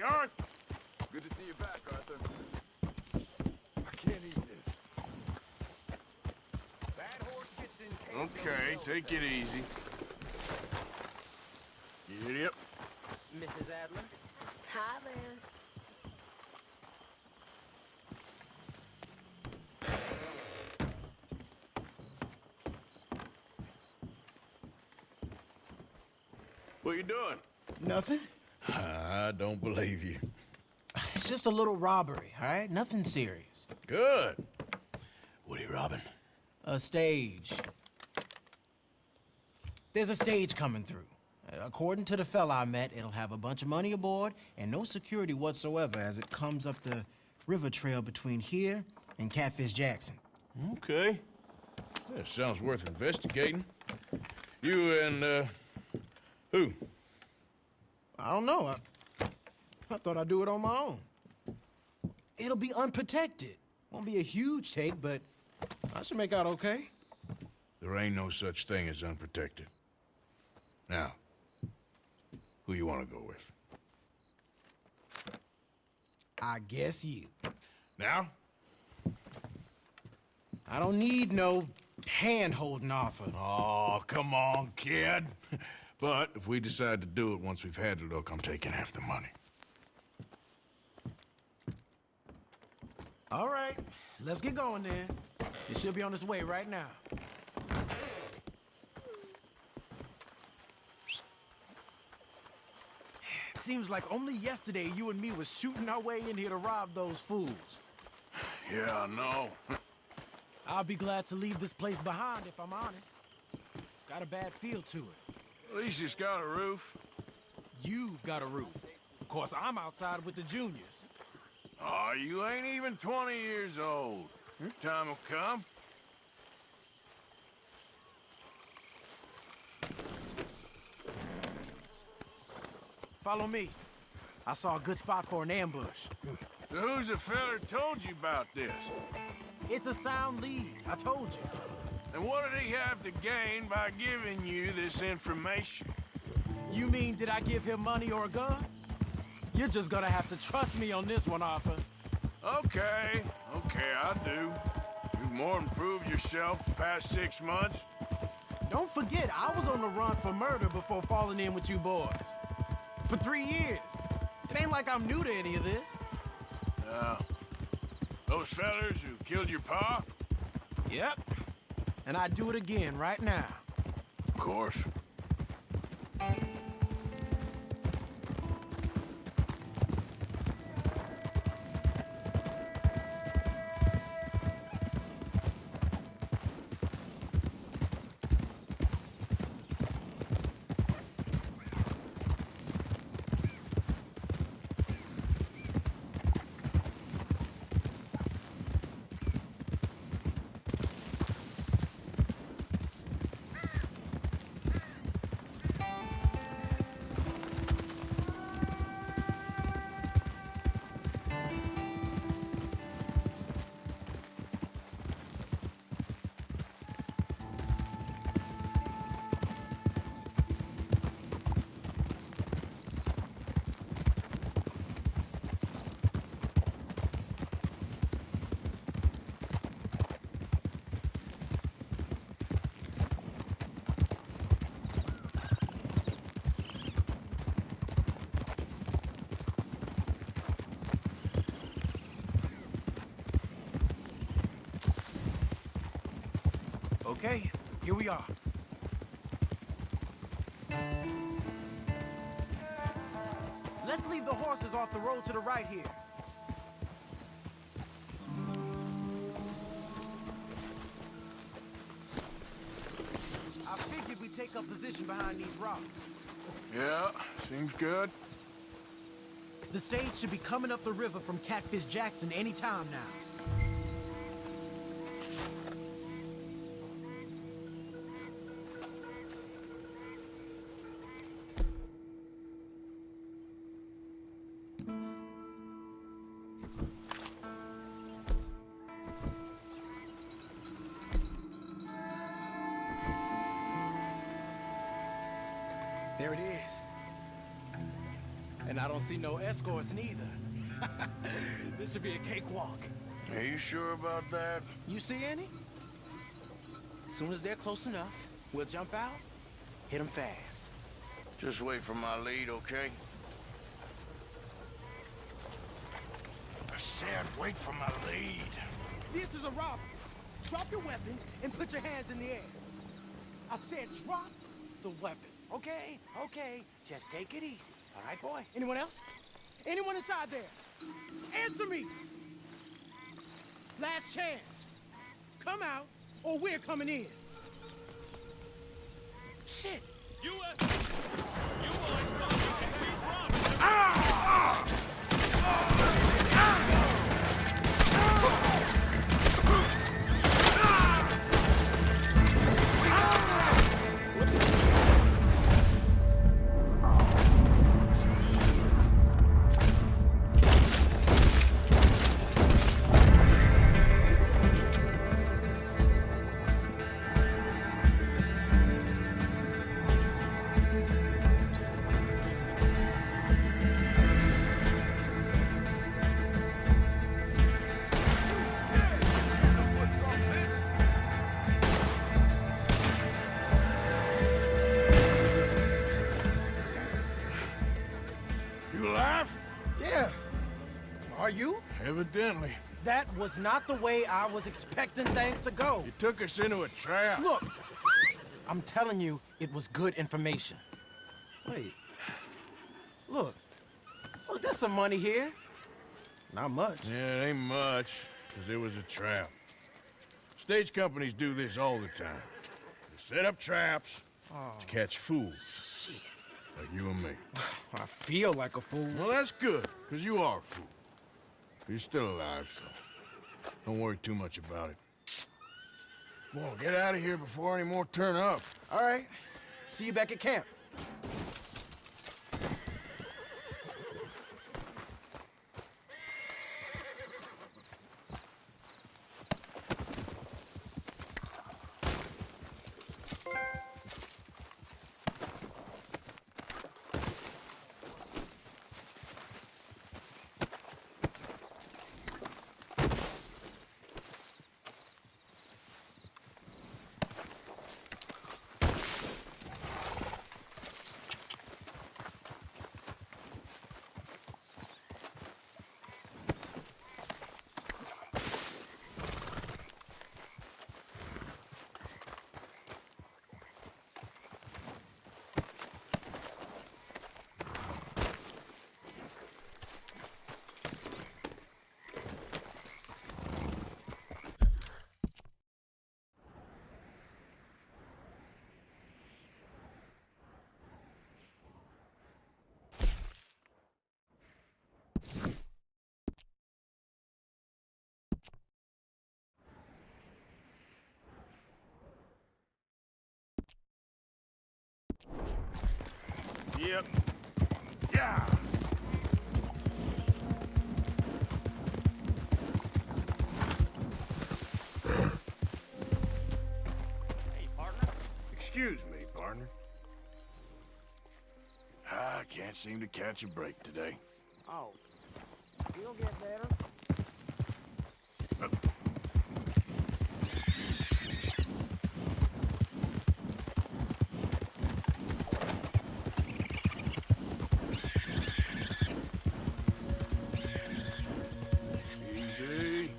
Hey, Arthur! Good to see you back, Arthur. I can't eat this. Bad horse gets in. Okay, take it easy. Get up. Mrs. Adler? Hi there. What you doing? Nothing. I don't believe you. It's just a little robbery, all right? Nothing serious. Good. What are you robbing? A stage. There's a stage coming through. According to the fella I met, it'll have a bunch of money aboard and no security whatsoever as it comes up the river trail between here and Catfish Jackson. Okay. That sounds worth investigating. You and, who? I don't know. I thought I'd do it on my own. It'll be unprotected. Won't be a huge take, but I should make out okay. There ain't no such thing as unprotected. Now, who you want to go with? I guess you. Now? I don't need no hand-holding offer. Oh, come on, kid. But if we decide to do it once we've had a look, I'm taking half the money. All right, let's get going then. It should be on its way right now. Seems like only yesterday you and me was shooting our way in here to rob those fools. Yeah, I know. I'll be glad to leave this place behind if I'm honest. Got a bad feel to it. At least it's got a roof. You've got a roof. Of course, I'm outside with the juniors. Oh, you ain't even 20 years old. Your time will come. Follow me. I saw a good spot for an ambush. So who's the fella told you about this? It's a sound lead, I told you. And what did he have to gain by giving you this information? You mean, did I give him money or a gun? You're just gonna have to trust me on this one, Arthur. Okay, I do. You've more improved yourself the past 6 months. Don't forget, I was on the run for murder before falling in with you boys. For 3 years. It ain't like I'm new to any of this. Those fellers who killed your pa? Yep. And I'd do it again right now. Of course. Okay, here we are. Let's leave the horses off the road to the right here. I figured we'd take up position behind these rocks. Yeah, seems good. The stage should be coming up the river from Catfish Jackson any time now. There it is. And I don't see no escorts neither. This should be a cakewalk. Are you sure about that? You see any? As soon as they're close enough, we'll jump out, hit them fast. Just wait for my lead, okay? I said wait for my lead. This is a robbery. Drop your weapons and put your hands in the air. I said drop the weapon, okay? Okay, just take it easy. All right, boy? Anyone else? Anyone inside there? Answer me! Last chance. Come out, or we're coming in. Shit! You alive? Yeah. Are you? Evidently. That was not the way I was expecting things to go. You took us into a trap. Look, I'm telling you, it was good information. Wait. Look, there's some money here. Not much. Yeah, it ain't much, because it was a trap. Stage companies do this all the time. They set up traps to catch fools. Shit. Like you and me. I feel like a fool. Well, that's good, because you are a fool. But you're still alive, so don't worry too much about it. Come on, get out of here before any more turn up. All right. See you back at camp. Yep. Yeah. Hey, partner. Excuse me, partner. I can't seem to catch a break today. Oh, you'll get better. Easy.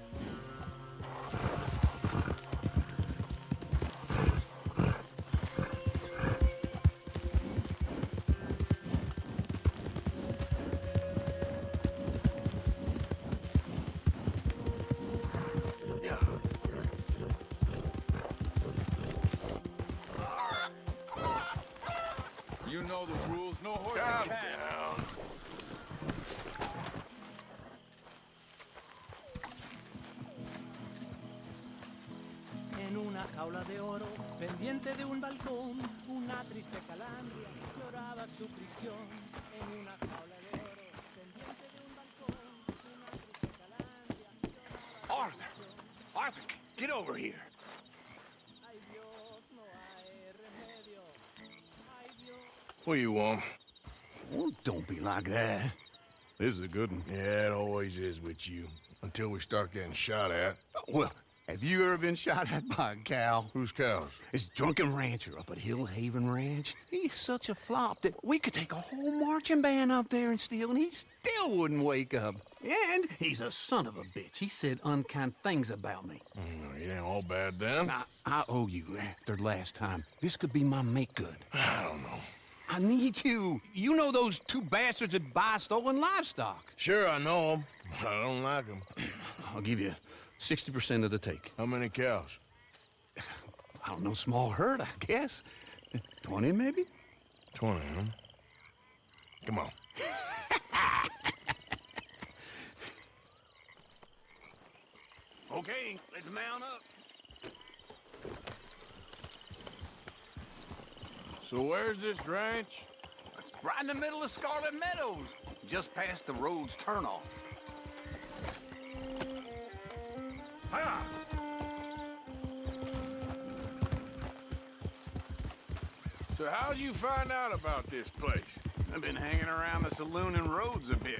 Yeah. You know the rules. No horse Calm can down. En una jaula de oro, pendiente de un balcón, una triste calandria lloraba su prisión. En una jaula de oro, pendiente de un balcón, una triste calandria lloraba. Arthur, get over here. Ay Dios, no hay remedio. Ay Dios. What do you want? Oh, don't be like that. This is a good one. Yeah, it always is with you. Until we start getting shot at. Well, have you ever been shot at by a cow? Whose cows? This drunken rancher up at Hill Haven Ranch. He's such a flop that we could take a whole marching band up there and steal, and he still wouldn't wake up. And he's a son of a bitch. He said unkind things about me. It ain't all bad then. I owe you after last time. This could be my make-good. I don't know. I need you. You know those two bastards that buy stolen livestock. Sure, I know them. I don't like them. I'll give you 60% of the take. How many cows? I don't know, small herd, I guess. 20 maybe? 20, huh? Come on. Okay, let's mount up. So where's this ranch? It's right in the middle of Scarlet Meadows, just past the road's turnoff. Hiya! So how'd you find out about this place? I've been hanging around the saloon and roads a bit.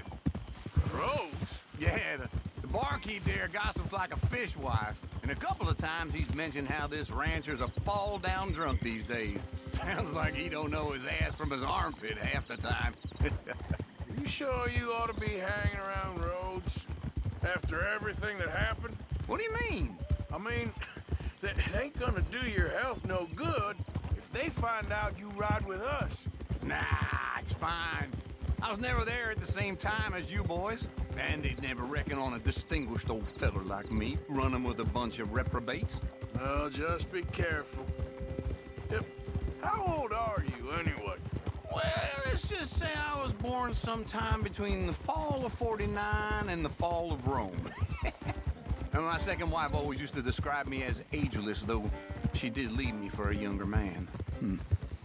Roads? Yeah, the barkeep there gossips like a fishwife. And a couple of times he's mentioned how this rancher's a fall-down drunk these days. Sounds like he don't know his ass from his armpit half the time. You sure you ought to be hanging around roads after everything that happened? What do you mean? I mean, that it ain't gonna do your health no good if they find out you ride with us. Nah, it's fine. I was never there at the same time as you boys. And they'd never reckon on a distinguished old feller like me, running with a bunch of reprobates. Well, just be careful. Yep. How old are you, anyway? Well, let's just say I was born sometime between the fall of '49 and the fall of Rome. And my second wife always used to describe me as ageless, though she did leave me for a younger man.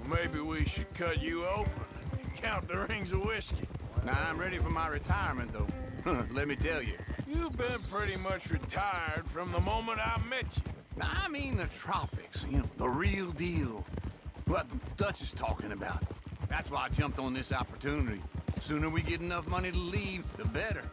Maybe we should cut you open and count the rings of whiskey. Now, I'm ready for my retirement, though. Let me tell you. You've been pretty much retired from the moment I met you. I mean the tropics, you know, the real deal. What Dutch is talking about. That's why I jumped on this opportunity. Sooner we get enough money to leave, the better.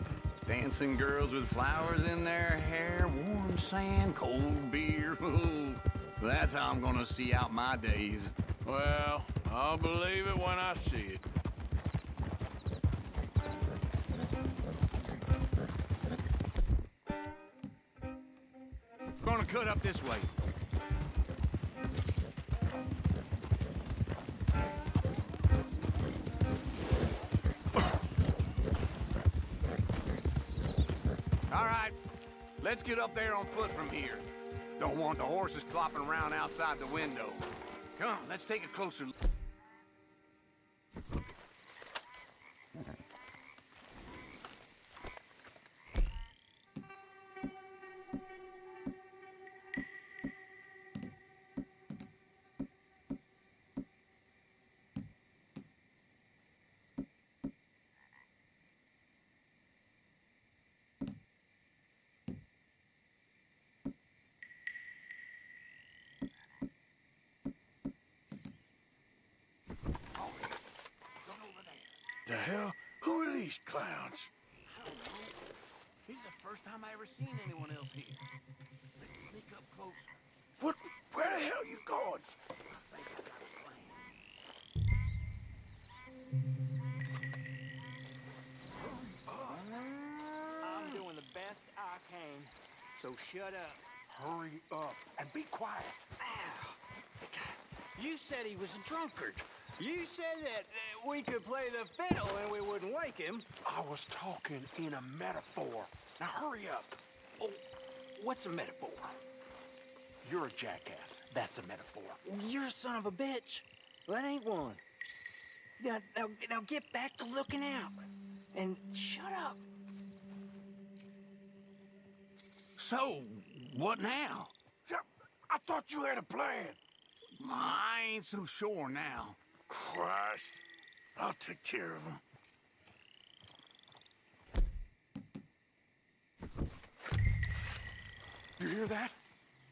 Dancing girls with flowers in their hair, warm sand, cold beer. Ooh, that's how I'm gonna see out my days. Well, I'll believe it when I see it. Gonna cut up this way. All right, let's get up there on foot from here. Don't want the horses clopping around outside the window. Come, let's take a closer look. The hell? Who are these clowns? I don't know. This is the first time I ever seen anyone else here. Let's sneak up close. What? Where the hell you going? I think I got a plan. I'm doing the best I can, so shut up. Hurry up and be quiet. You said he was a drunkard. You said that we could play the fiddle and we wouldn't wake him. I was talking in a metaphor. Now hurry up. Oh, what's a metaphor? You're a jackass. That's a metaphor. You're a son of a bitch. That ain't one. Now get back to looking out. And shut up. So, what now? I thought you had a plan. I ain't so sure now. Christ. I'll take care of him. You hear that?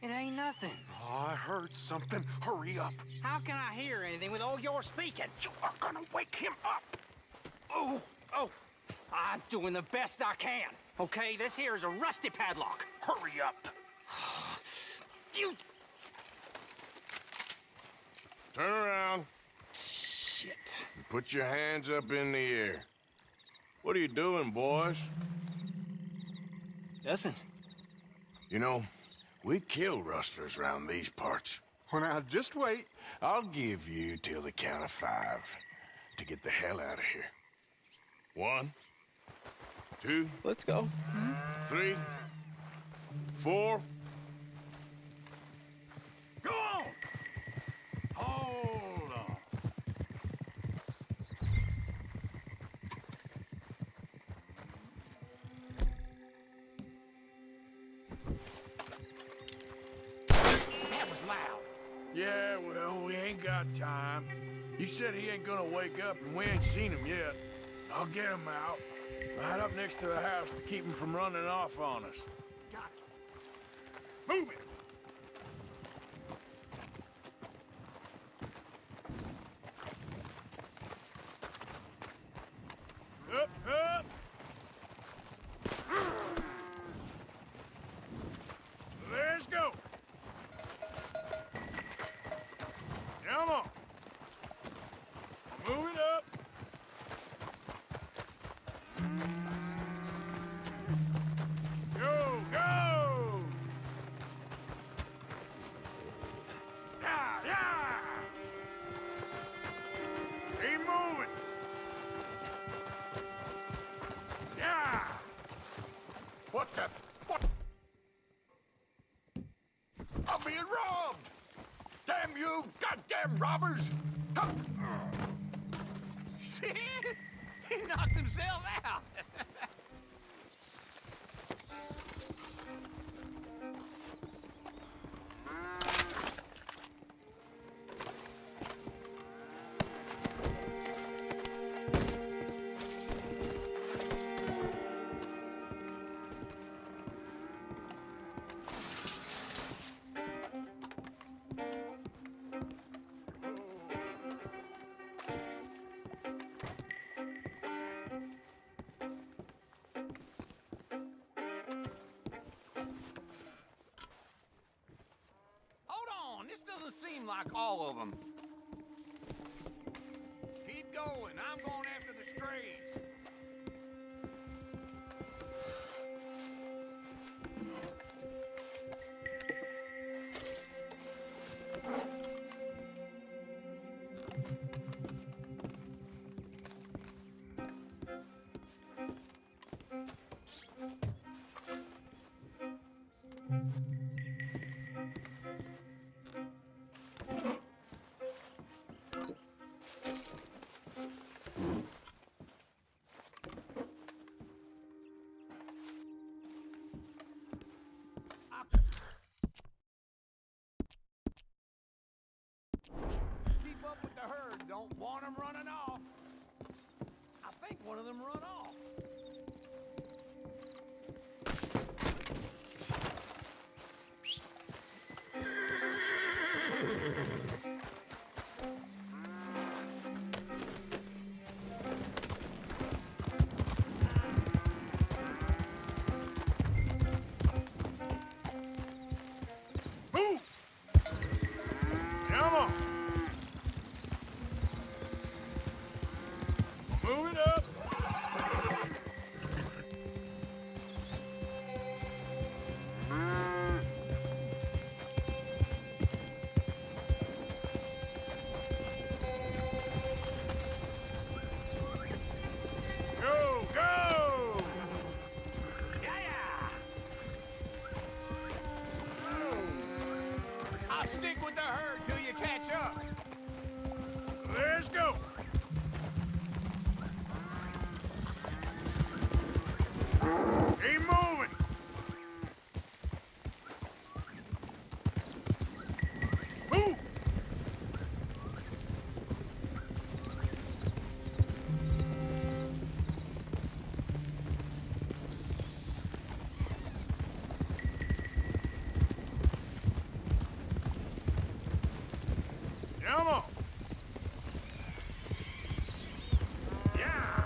It ain't nothing. Oh, I heard something. Hurry up. How can I hear anything with all your speaking? You are gonna wake him up. Oh, I'm doing the best I can. Okay, this here is a rusty padlock. Hurry up. You... Turn around. Shit. And put your hands up in the air. What are you doing, boys? Nothing. You know, we kill rustlers around these parts. Well, now, just wait. I'll give you till the count of 5 to get the hell out of here. 1, 2, Let's go. 3, 4. Go on! Hold on. That was loud. Yeah, well, we ain't got time. He said he ain't gonna wake up, and we ain't seen him yet. I'll get him out. Right up next to the house to keep him from running off on us. Got it. Move it! Up, up! Let's go! Come on! Move it up! Go, go! Yeah, yeah! Keep moving! Yeah! What the... What? I'm being robbed! Damn you, goddamn robbers! Come... Shit! He knocked himself out! Hold on, this doesn't seem like all of them. Keep going, I'm going after the strays. Keep up with the herd, don't want them running off. I think one of them run off. Move! Come on! Move it up! Go, go! Yeah! I'll stick with the herd till you catch up. Let's go! Keep moving! Move! Come on! Yeah!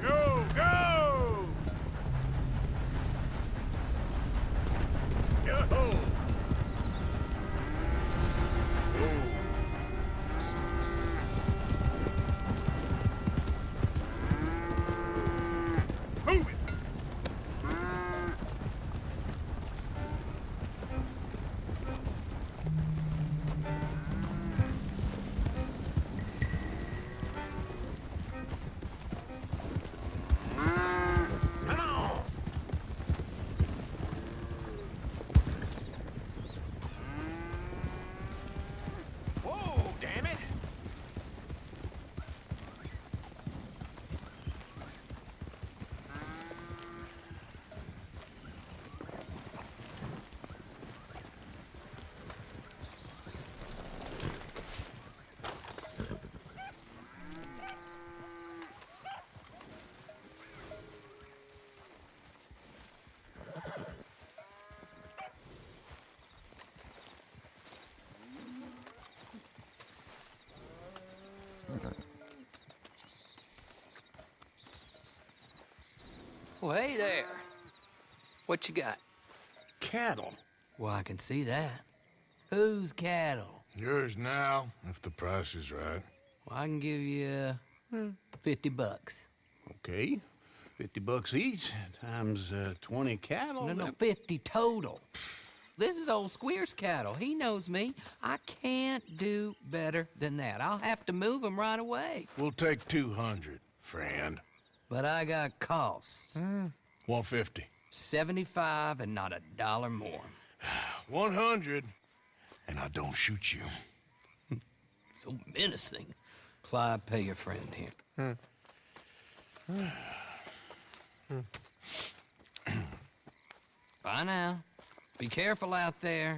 Go, go! Yo! Move it! Come on! Whoa, damn it! Well, hey there. What you got? Cattle. Well, I can see that. Whose cattle? Yours now, if the price is right. Well, I can give you $50. Okay. $50 each, times 20 cattle. No, 50 total. This is old Squeer's cattle. He knows me. I can't do better than that. I'll have to move him right away. We'll take 200, friend. But I got costs. 150. 75 and not a dollar more. 100, and I don't shoot you. So menacing. Clyde, pay your friend here. Bye now. Be careful out there.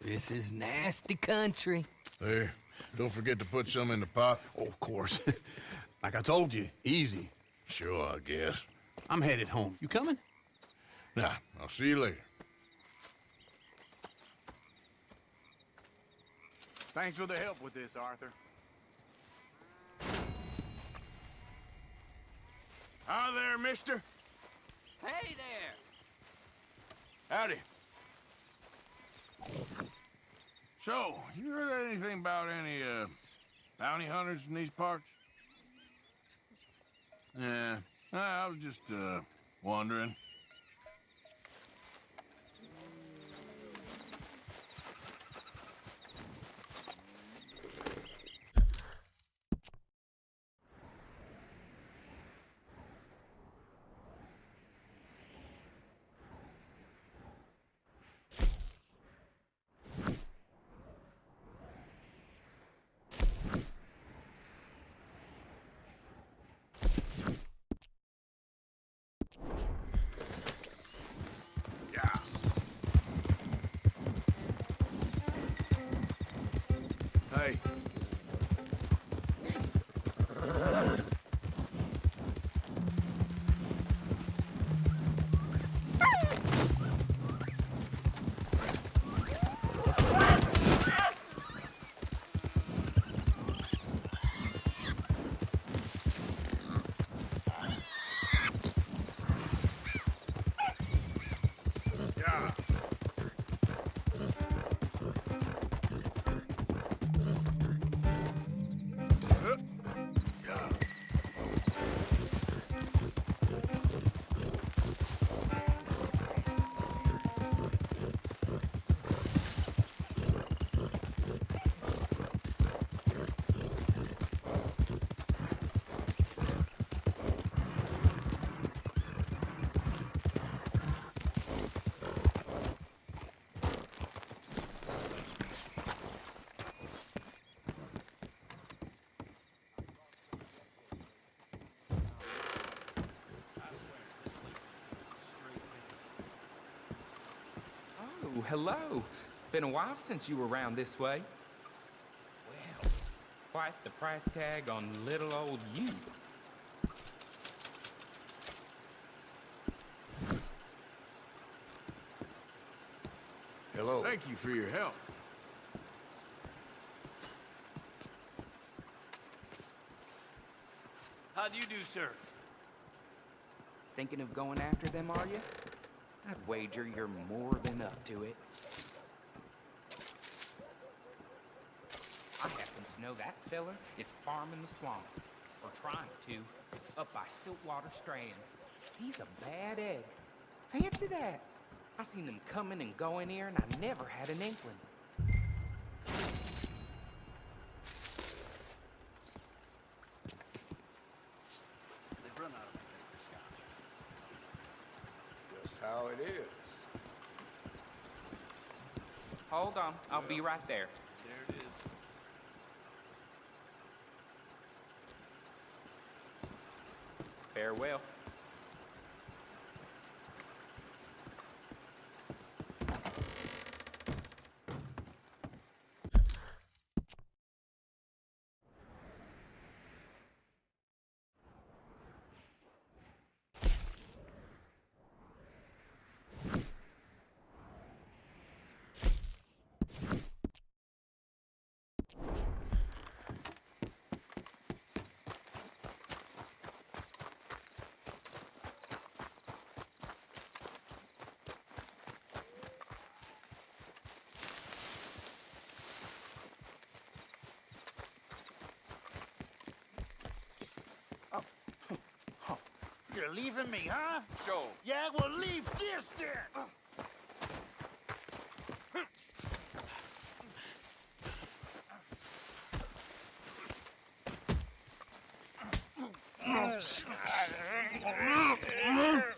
This is nasty country. There. Don't forget to put some in the pot. Oh, of course. Like I told you, easy. Sure, I guess. I'm headed home. You coming? Nah, I'll see you later. Thanks for the help with this, Arthur. Hi there, mister. Hey there! Howdy. So, you heard anything about any, bounty hunters in these parts? Yeah, I was just, wondering. Hey. Oh, hello. Been a while since you were around this way. Well, quite the price tag on little old you. go. Thank you for your help. How do you do, sir? Thinking of going after them, are you? I'd wager you're more than up to it. I happen to know that feller is farming the swamp, or trying to, up by Siltwater Strand. He's a bad egg. Fancy that. I seen him coming and going here, and I never had an inkling. They've run out of my favorite scotch. Just how it is. Hold on, I'll be right there. There it is. Farewell. You're leaving me, huh? Sure. Yeah, well, leave this then.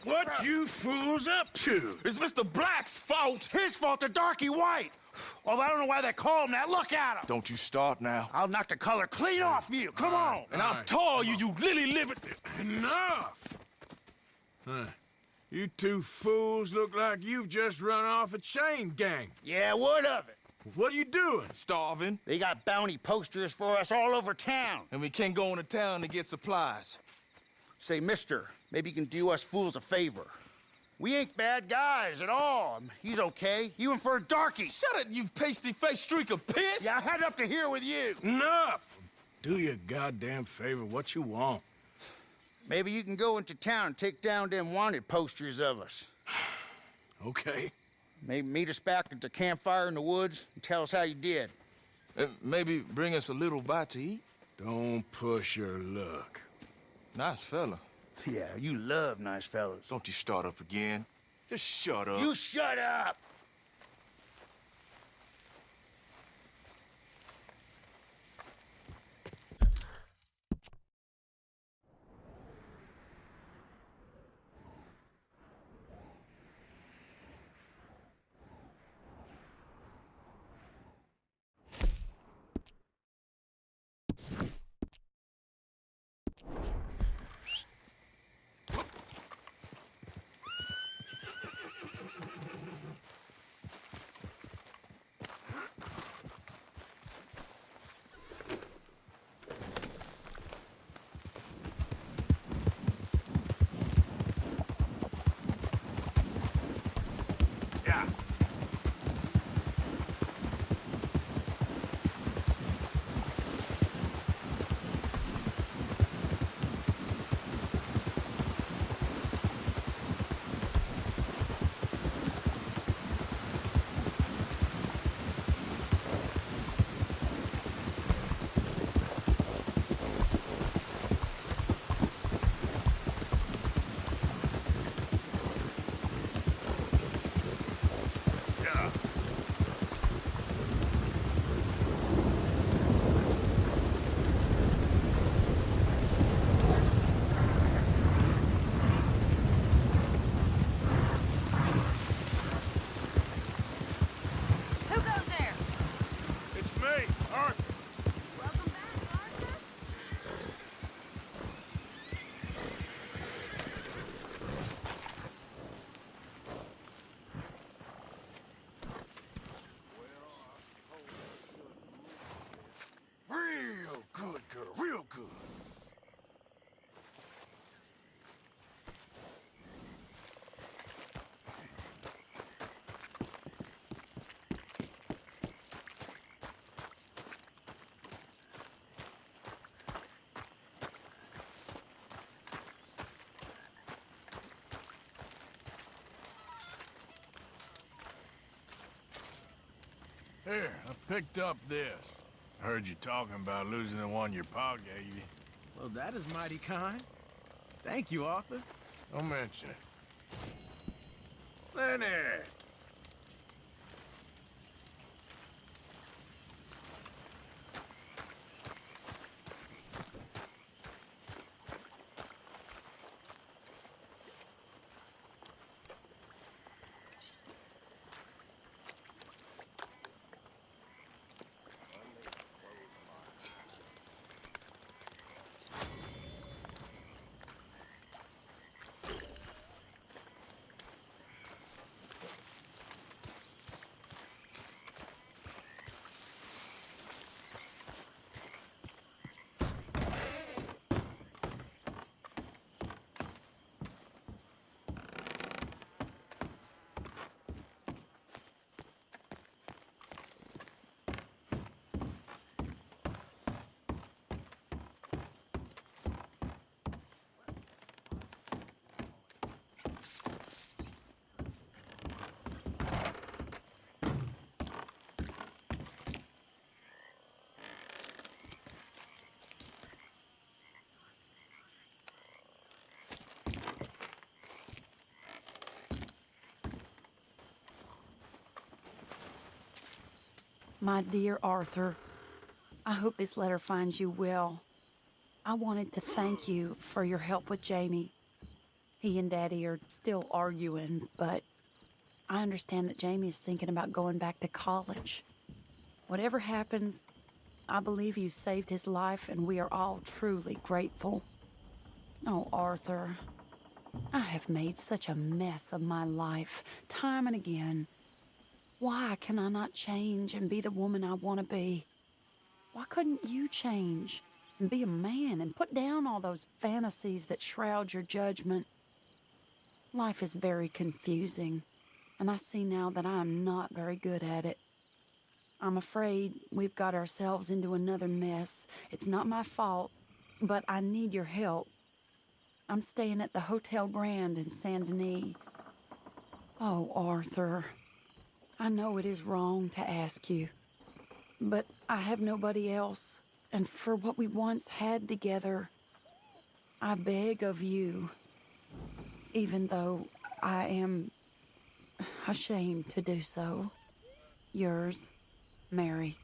What you fools up to? It's Mr. Black's fault. His fault, the darky white. Well, I don't know why they call him that. Look at him. Don't you start now. I'll knock the color clean off you. Come on. And I'll tar you, you lily-livered... Enough! Huh. You two fools look like you've just run off a chain gang. Yeah, what of it? What are you doing? Starving. They got bounty posters for us all over town. And we can't go into town to get supplies. Say, mister, maybe you can do us fools a favor. We ain't bad guys at all. He's okay. You in for a darky. Shut it, you pasty-faced streak of piss! Yeah, I had up to here with you. Enough! Do your goddamn favor what you want. Maybe you can go into town and take down them wanted posters of us. Okay. Maybe meet us back at the campfire in the woods and tell us how you did. Maybe bring us a little bite to eat. Don't push your luck. Nice fella. Yeah, you love nice fellas. Don't you start up again. Just shut up. You shut up! Here, I picked up this. Heard you talking about losing the one your pa gave you. Well, that is mighty kind. Thank you, Arthur. Don't mention it. Leonard! My dear Arthur, I hope this letter finds you well. I wanted to thank you for your help with Jamie. He and Daddy are still arguing, but I understand that Jamie is thinking about going back to college. Whatever happens, I believe you saved his life, and we are all truly grateful. Oh, Arthur, I have made such a mess of my life, time and again. Why can I not change and be the woman I want to be? Why couldn't you change and be a man and put down all those fantasies that shroud your judgment? Life is very confusing, and I see now that I am not very good at it. I'm afraid we've got ourselves into another mess. It's not my fault, but I need your help. I'm staying at the Hotel Grand in Saint Denis. Oh, Arthur, I know it is wrong to ask you, but I have nobody else, and for what we once had together, I beg of you, even though I am ashamed to do so. Yours, Mary.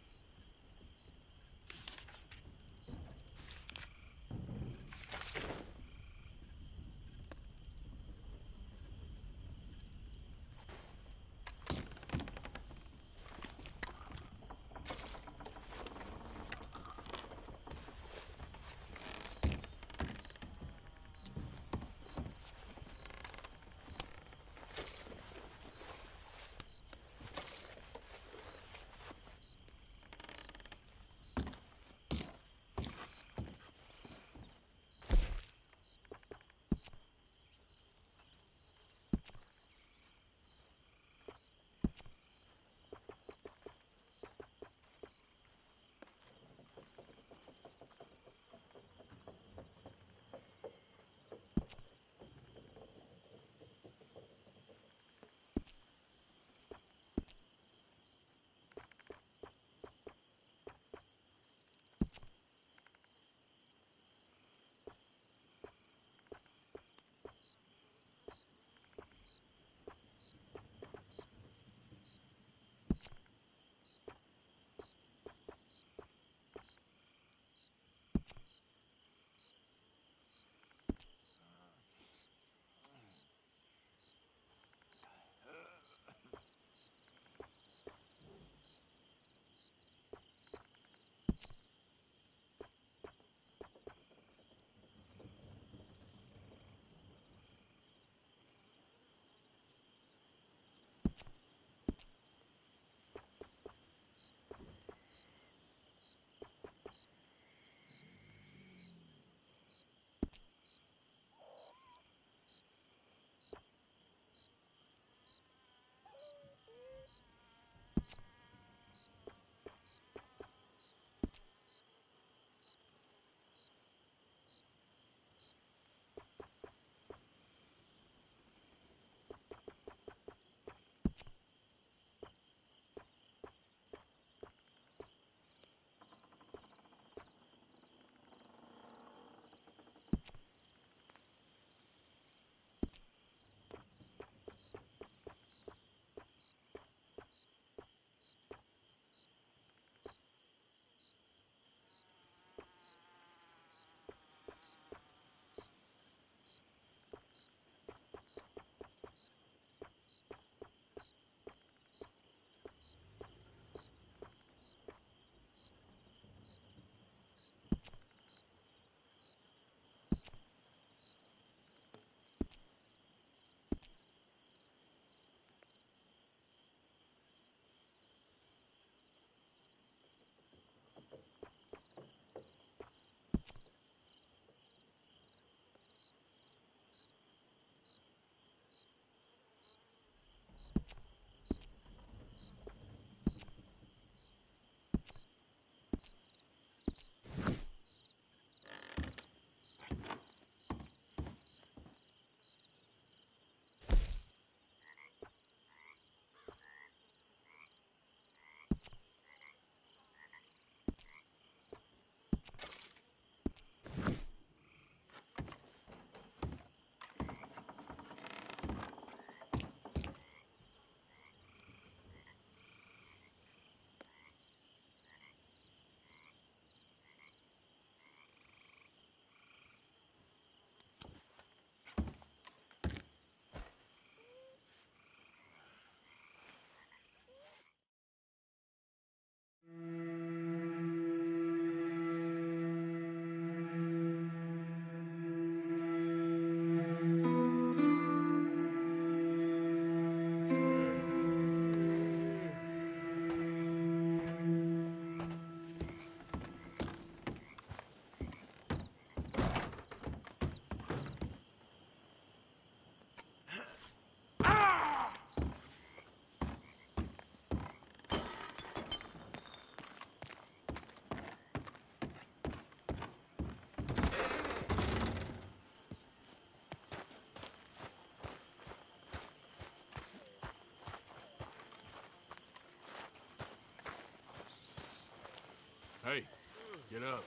Get up.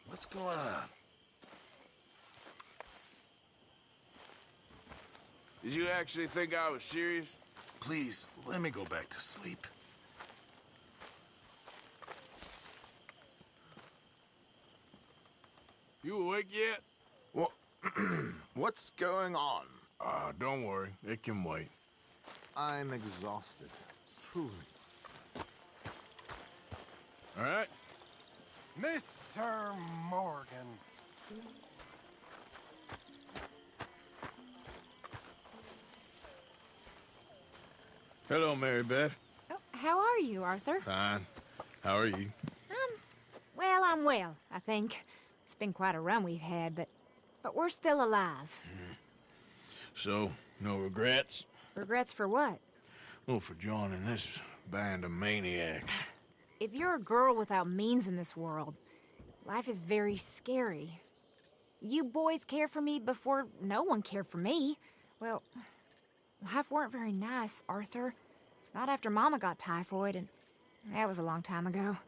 What's going on? Did you actually think I was serious? Please, let me go back to sleep. You awake yet? Well, what's going on? Don't worry. It can wait. I'm exhausted. Truly. All right? Mr. Morgan. Hello, Mary Beth. Oh, how are you, Arthur? Fine. How are you? Well, I'm well, I think. It's been quite a run we've had, but we're still alive. So, no regrets? Regrets for what? Well, for joining this band of maniacs. If you're a girl without means in this world, life is very scary. You boys cared for me before no one cared for me. Well, life weren't very nice, Arthur. Not after Mama got typhoid, and that was a long time ago.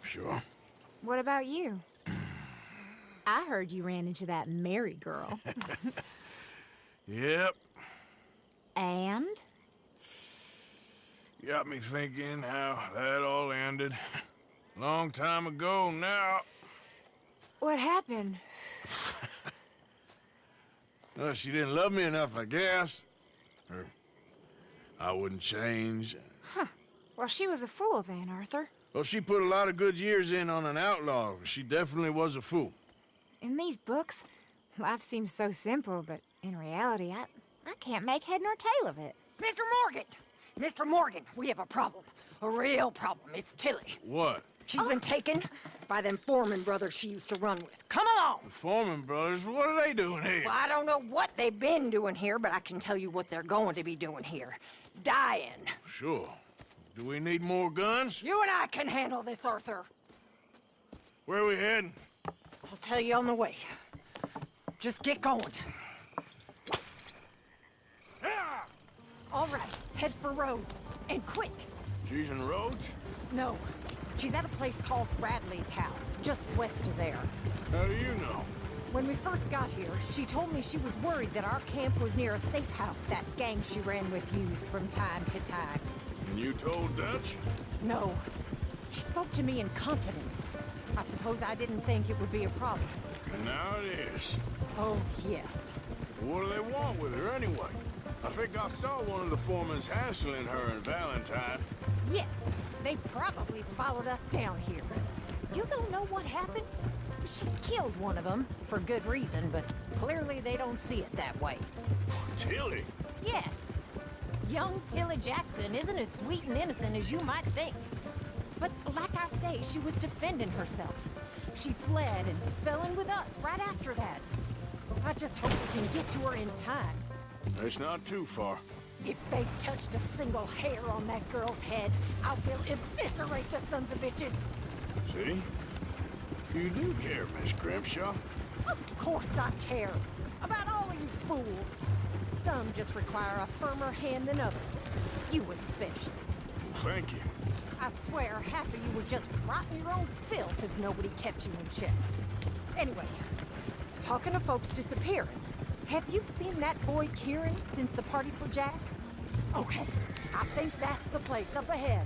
Sure. What about you? I heard you ran into that Mary girl. Yep. And? Got me thinking how that all ended. Long time ago now. What happened? Well, she didn't love me enough, I guess. Or I wouldn't change. Huh. Well, she was a fool then, Arthur. Well, she put a lot of good years in on an outlaw. She definitely was a fool. In these books, life seems so simple, but in reality, I can't make head nor tail of it. Mr. Morgan! Mr. Morgan, we have a problem. A real problem. It's Tilly. What? She's been taken by them Foreman brothers she used to run with. Come along! The Foreman brothers, what are they doing here? Well, I don't know what they've been doing here, but I can tell you what they're going to be doing here. Dying. Sure. Do we need more guns? You and I can handle this, Arthur. Where are we heading? I'll tell you on the way. Just get going. All right, head for Rhodes. And quick. She's in Rhodes? No, she's at a place called Bradley's house, just west of there. How do you know? When we first got here, she told me she was worried that our camp was near a safe house that gang she ran with used from time to time. And you told Dutch? No. She spoke to me in confidence. I suppose I didn't think it would be a problem. And now it is. Oh, yes. What do they want with her anyway? I think I saw one of the foremans hassling her and Valentine. Yes, they probably followed us down here. You don't know what happened? She killed one of them, for good reason, but clearly they don't see it that way. Tilly? Yes. Young Tilly Jackson isn't as sweet and innocent as you might think. But like I say, she was defending herself. She fled and fell in with us right after that. I just hope we can get to her in time. It's not too far. If they've touched a single hair on that girl's head, I will eviscerate the sons of bitches. See? You do care, Miss Grimshaw. Of course I care. About all of you fools. Some just require a firmer hand than others. You especially. Thank you. I swear half of you would just rot in your own filth if nobody kept you in check. Anyway, talking of folks disappearing, have you seen that boy Kieran since the party for Jack? Okay, I think that's the place up ahead.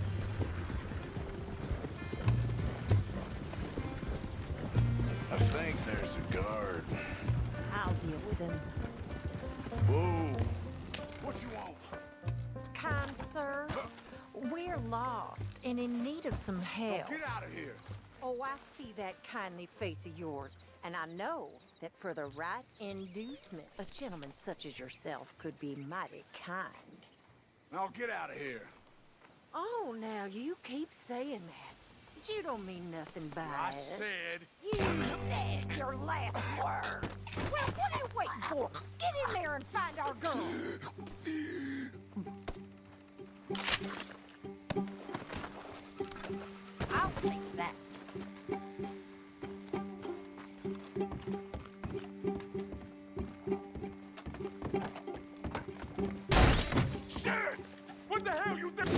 I think there's a guard. I'll deal with him. Whoa. What you want? Kind sir, we're lost and in need of some help. Get out of here. Oh, I see that kindly face of yours, and I know that for the right inducement, a gentleman such as yourself could be mighty kind. Now get out of here. Oh, now you keep saying that. But you don't mean nothing by I it. said... You said your last word. Well, what are you waiting for? Get in there and find our girl. I'll take that. Shit! What the hell you think?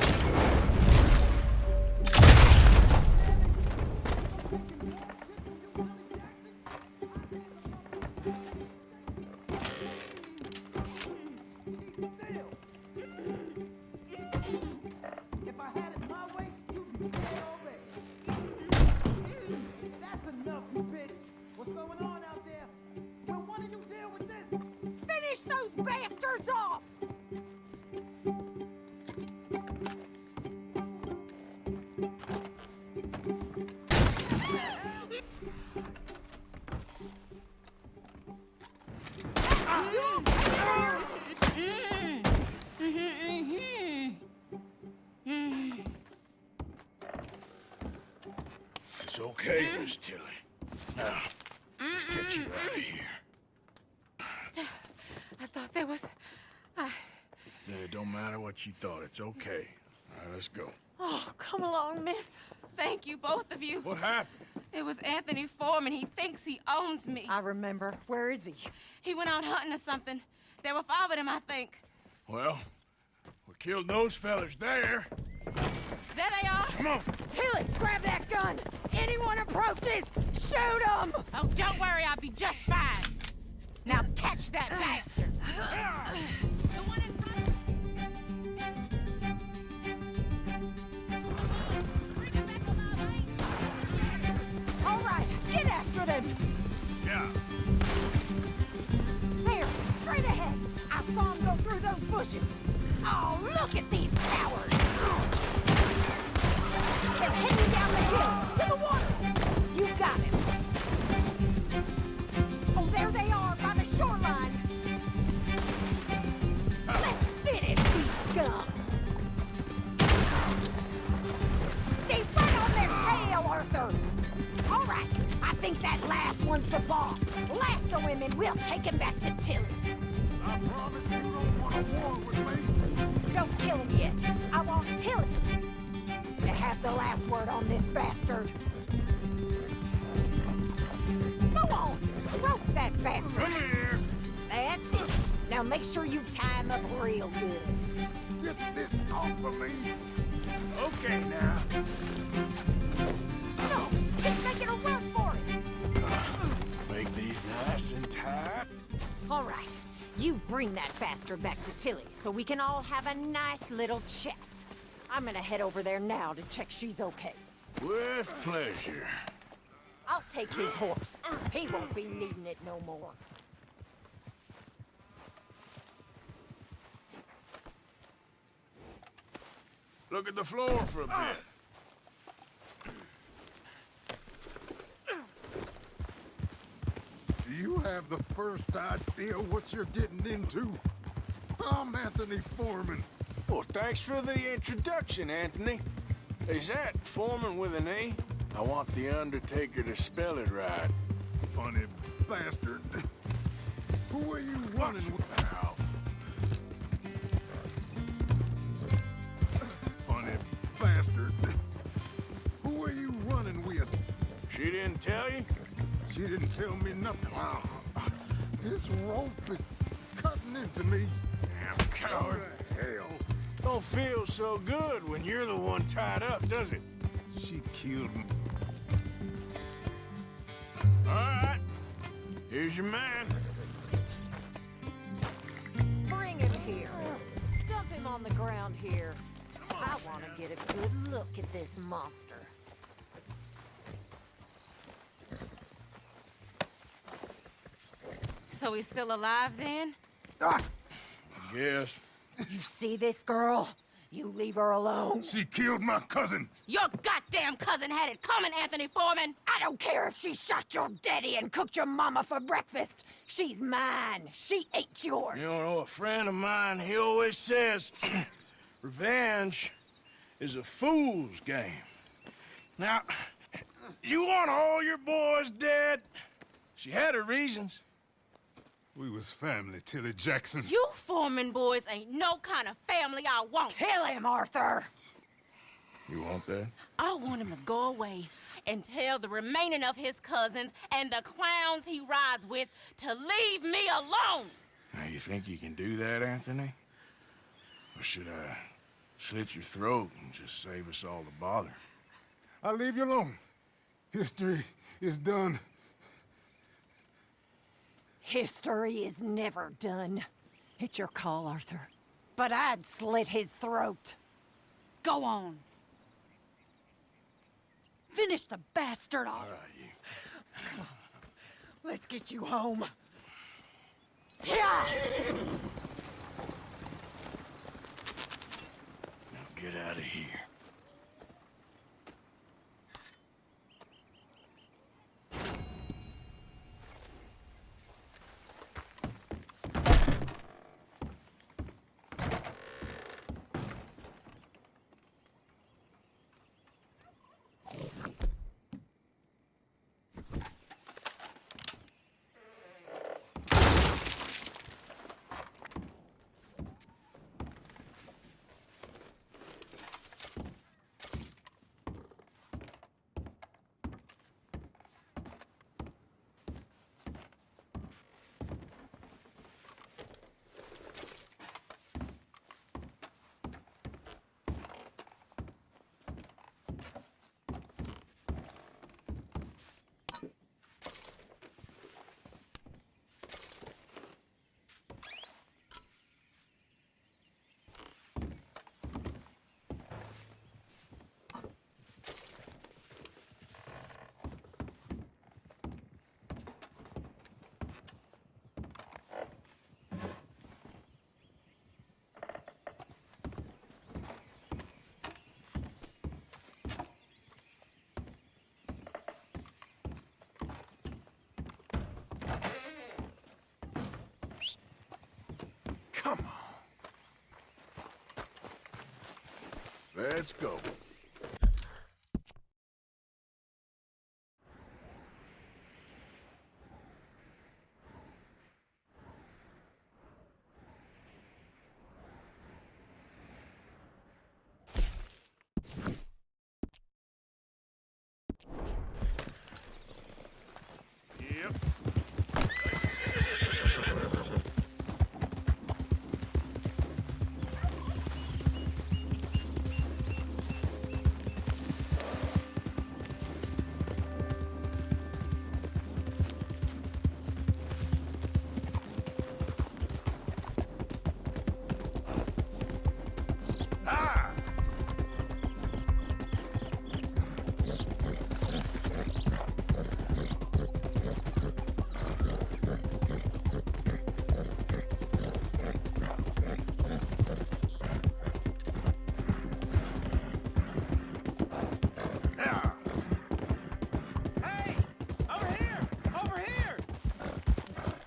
Miss Tilly. Now, let's get you out of here. I thought there was... Yeah, it don't matter what you thought. It's okay. All right, let's go. Oh, come along, miss. Thank you, both of you. What happened? It was Anthony Foreman. He thinks he owns me. I remember. Where is he? He went out hunting or something. There were 5 of them, I think. Well, we killed those fellas there. There they are. Come on. Tilly, grab that gun! Anyone approaches, shoot them! Oh, don't worry, I'll be just fine. Now catch that bastard. The one in front. Bring him back alive, All right, get after them! Yeah. There, straight ahead. I saw him go through those bushes. Oh, look at these cowards! They're heading down the hill, to the water! You got him! Oh, there they are, by the shoreline! Let's finish these scum! Stay right on their tail, Arthur! All right, I think that last one's the boss. Lasso him and we'll take him back to Tilly. I promise you don't want a war with me. Don't kill him yet. I want Tilly to have the last word on this bastard. Go on, rope that bastard. Come here. That's it. Now make sure you tie him up real good. Get this off of me. Okay, now. No, he's making a run for it. Make these nice and tight. All right, you bring that bastard back to Tilly so we can all have a nice little chat. I'm gonna head over there now to check she's okay. With pleasure. I'll take his horse. He won't be needing it no more. Look at the floor for a bit. You have the first idea what you're getting into? I'm Anthony Foreman. Well, thanks for the introduction, Anthony. Is that Foreman with an E? I want the Undertaker to spell it right. Funny bastard. Who are you running with? Now. Funny bastard. Who are you running with? She didn't tell you? She didn't tell me nothing. This rope is cutting into me. Damn coward. What the hell? Don't feel so good when you're the one tied up, does it? She killed me. All right. Here's your man. Bring him here. Dump him on the ground here. I want to get a good look at this monster. So he's still alive then? I guess. You see this girl? You leave her alone. She killed my cousin. Your goddamn cousin had it coming, Anthony Foreman! I don't care if she shot your daddy and cooked your mama for breakfast. She's mine. She ate yours. You know, a friend of mine, he always says, revenge is a fool's game. Now, you want all your boys dead? She had her reasons. We was family, Tilly Jackson. You Foreman boys ain't no kind of family I want. Kill him, Arthur! You want that? I want him to go away and tell the remaining of his cousins and the clowns he rides with to leave me alone. Now, you think you can do that, Anthony? Or should I slit your throat and just save us all the bother? I'll leave you alone. History is done. History is never done. It's your call, Arthur. But I'd slit his throat. Go on. Finish the bastard off. All right, you. Come on. Let's get you home. Yeah! Now get out of here. Let's go.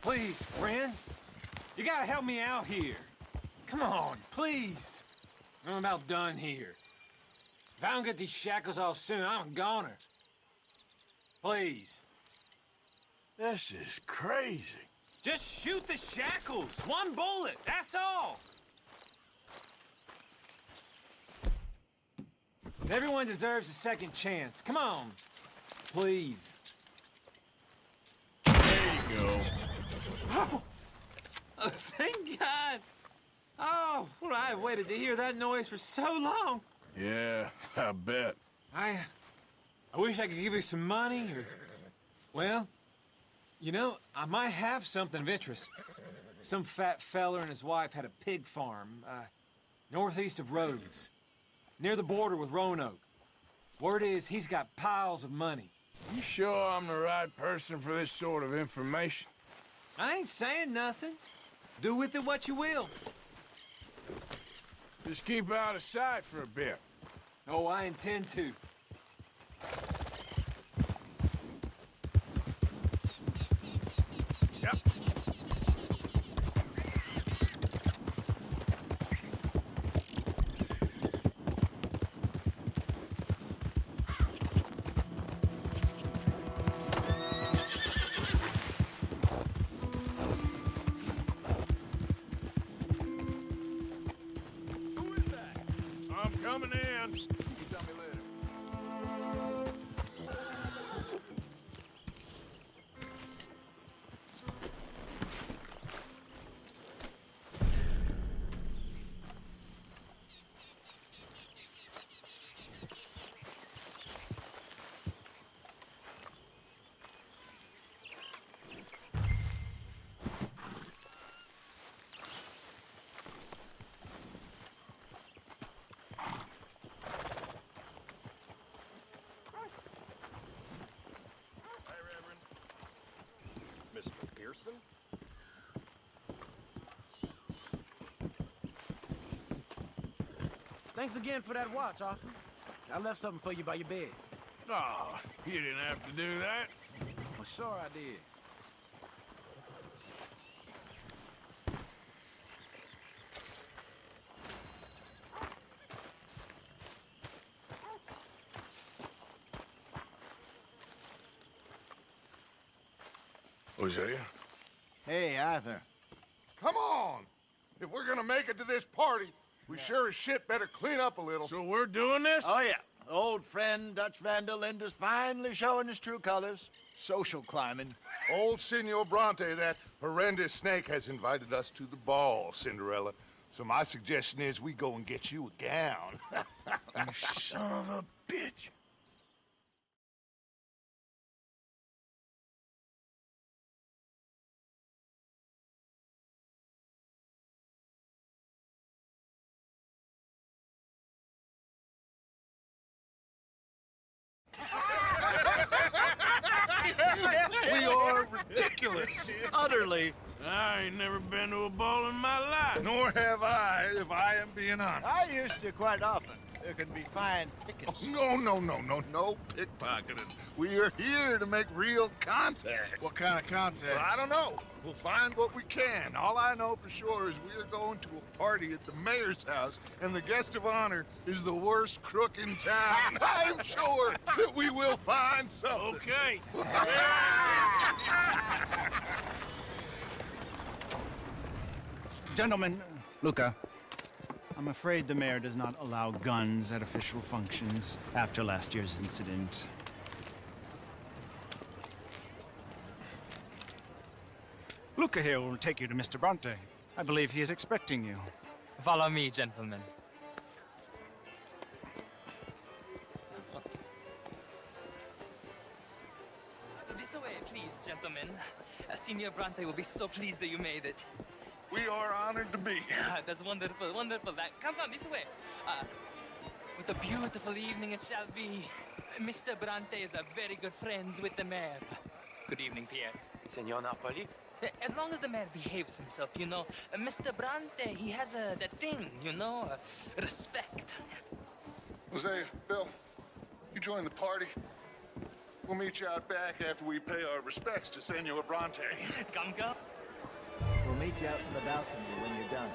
Please, friend. You gotta help me out here. Come on, please. I'm about done here. If I don't get these shackles off soon, I'm a goner. Please. This is crazy. Just shoot the shackles. One bullet, that's all. Everyone deserves a second chance. Come on. Please. There you go. Oh, thank God. Oh, well, I've waited to hear that noise for so long. Yeah, I bet. I wish I could give you some money, or... Well, you know, I might have something of interest. Some fat fella and his wife had a pig farm, northeast of Rhodes, near the border with Roanoke. Word is he's got piles of money. You sure I'm the right person for this sort of information? I ain't saying nothing. Do with it what you will. Just keep out of sight for a bit. Oh, I intend to. Yep. I'm coming in. You tell me later. Mr. Pearson? Thanks again for that watch, Arthur. I left something for you by your bed. Oh, you didn't have to do that. Well, sure I did. Hosea? Hey, Arthur. Come on! If we're gonna make it to this party, we sure as shit better clean up a little. So we're doing this? Oh, yeah. Old friend Dutch Van der Linde is finally showing his true colors. Social climbing. Old Senor Bronte, that horrendous snake, has invited us to the ball, Cinderella. So my suggestion is we go and get you a gown. You son of a bitch. We are ridiculous. Utterly. I ain't never been to a ball in my life. Nor have I, if I am being honest. I used to quite often. there can be fine pickings. No pickpocketing. We are here to make real contact. What kind of contact? Well, I don't know. We'll find what we can. All I know for sure is we are going to a party at the mayor's house, and the guest of honor is the worst crook in town. I'm sure that we will find something. Okay. Gentlemen, Luca, I'm afraid the mayor does not allow guns at official functions after last year's incident. Luca here will take you to Mr. Bronte. I believe he is expecting you. Follow me, gentlemen. This way, please, gentlemen. Senior Bronte will be so pleased that you made it. We are honored to be here. That's wonderful, wonderful. Come this way. What a beautiful evening it shall be. Mr. Bronte is a very good friends with the mayor. Good evening, Pierre. Senor Napoli? As long as the mayor behaves himself, you know. Mr. Bronte, he has that thing, you know, respect. Hosea, Bill, you join the party. We'll meet you out back after we pay our respects to Senor Bronte. Come. We'll meet you out in the balcony when you're done.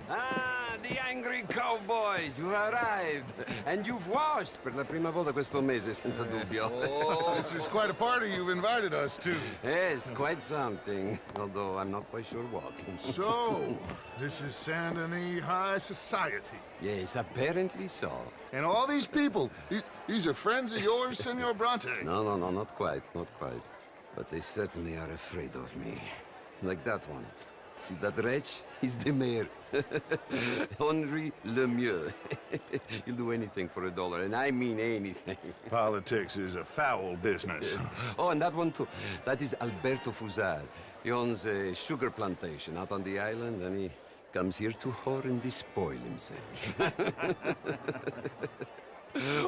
Ah, the angry cowboys, you arrived. And you've washed per la prima volta questo mese, senza dubbio. This is quite a party you've invited us to. Yes, quite something. Although I'm not quite sure what. So, this is Saint Denis High Society. Yes, apparently so. And all these people, these are friends of yours, Senor Bronte? No, not quite, not quite. But they certainly are afraid of me. Like that one. See that wretch? He's the mayor. Henri Lemieux. He'll do anything for $1, and I mean anything. Politics is a foul business. Yes. Oh, and that one too. That is Alberto Fusar. He owns a sugar plantation out on the island, and he comes here to whore and despoil himself.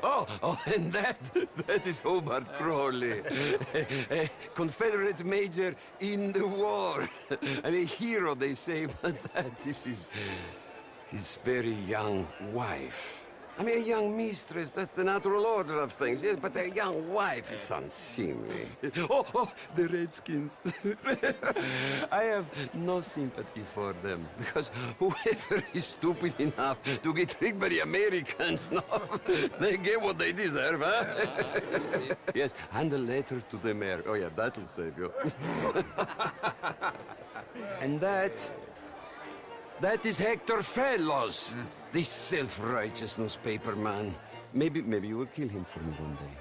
Oh, and that is Hobart Crawley, a Confederate major in the war. I mean, hero, they say, but that is his very young wife. I mean, a young mistress, that's the natural order of things, yes, but a young wife is unseemly. Oh, the Redskins. I have no sympathy for them, because whoever is stupid enough to get tricked by the Americans, no, they get what they deserve, huh? Yes, and a letter to the mayor. Oh, yeah, that'll save you. And that is Hector Fellows. This self-righteous newspaper man. Maybe you will kill him for me one day.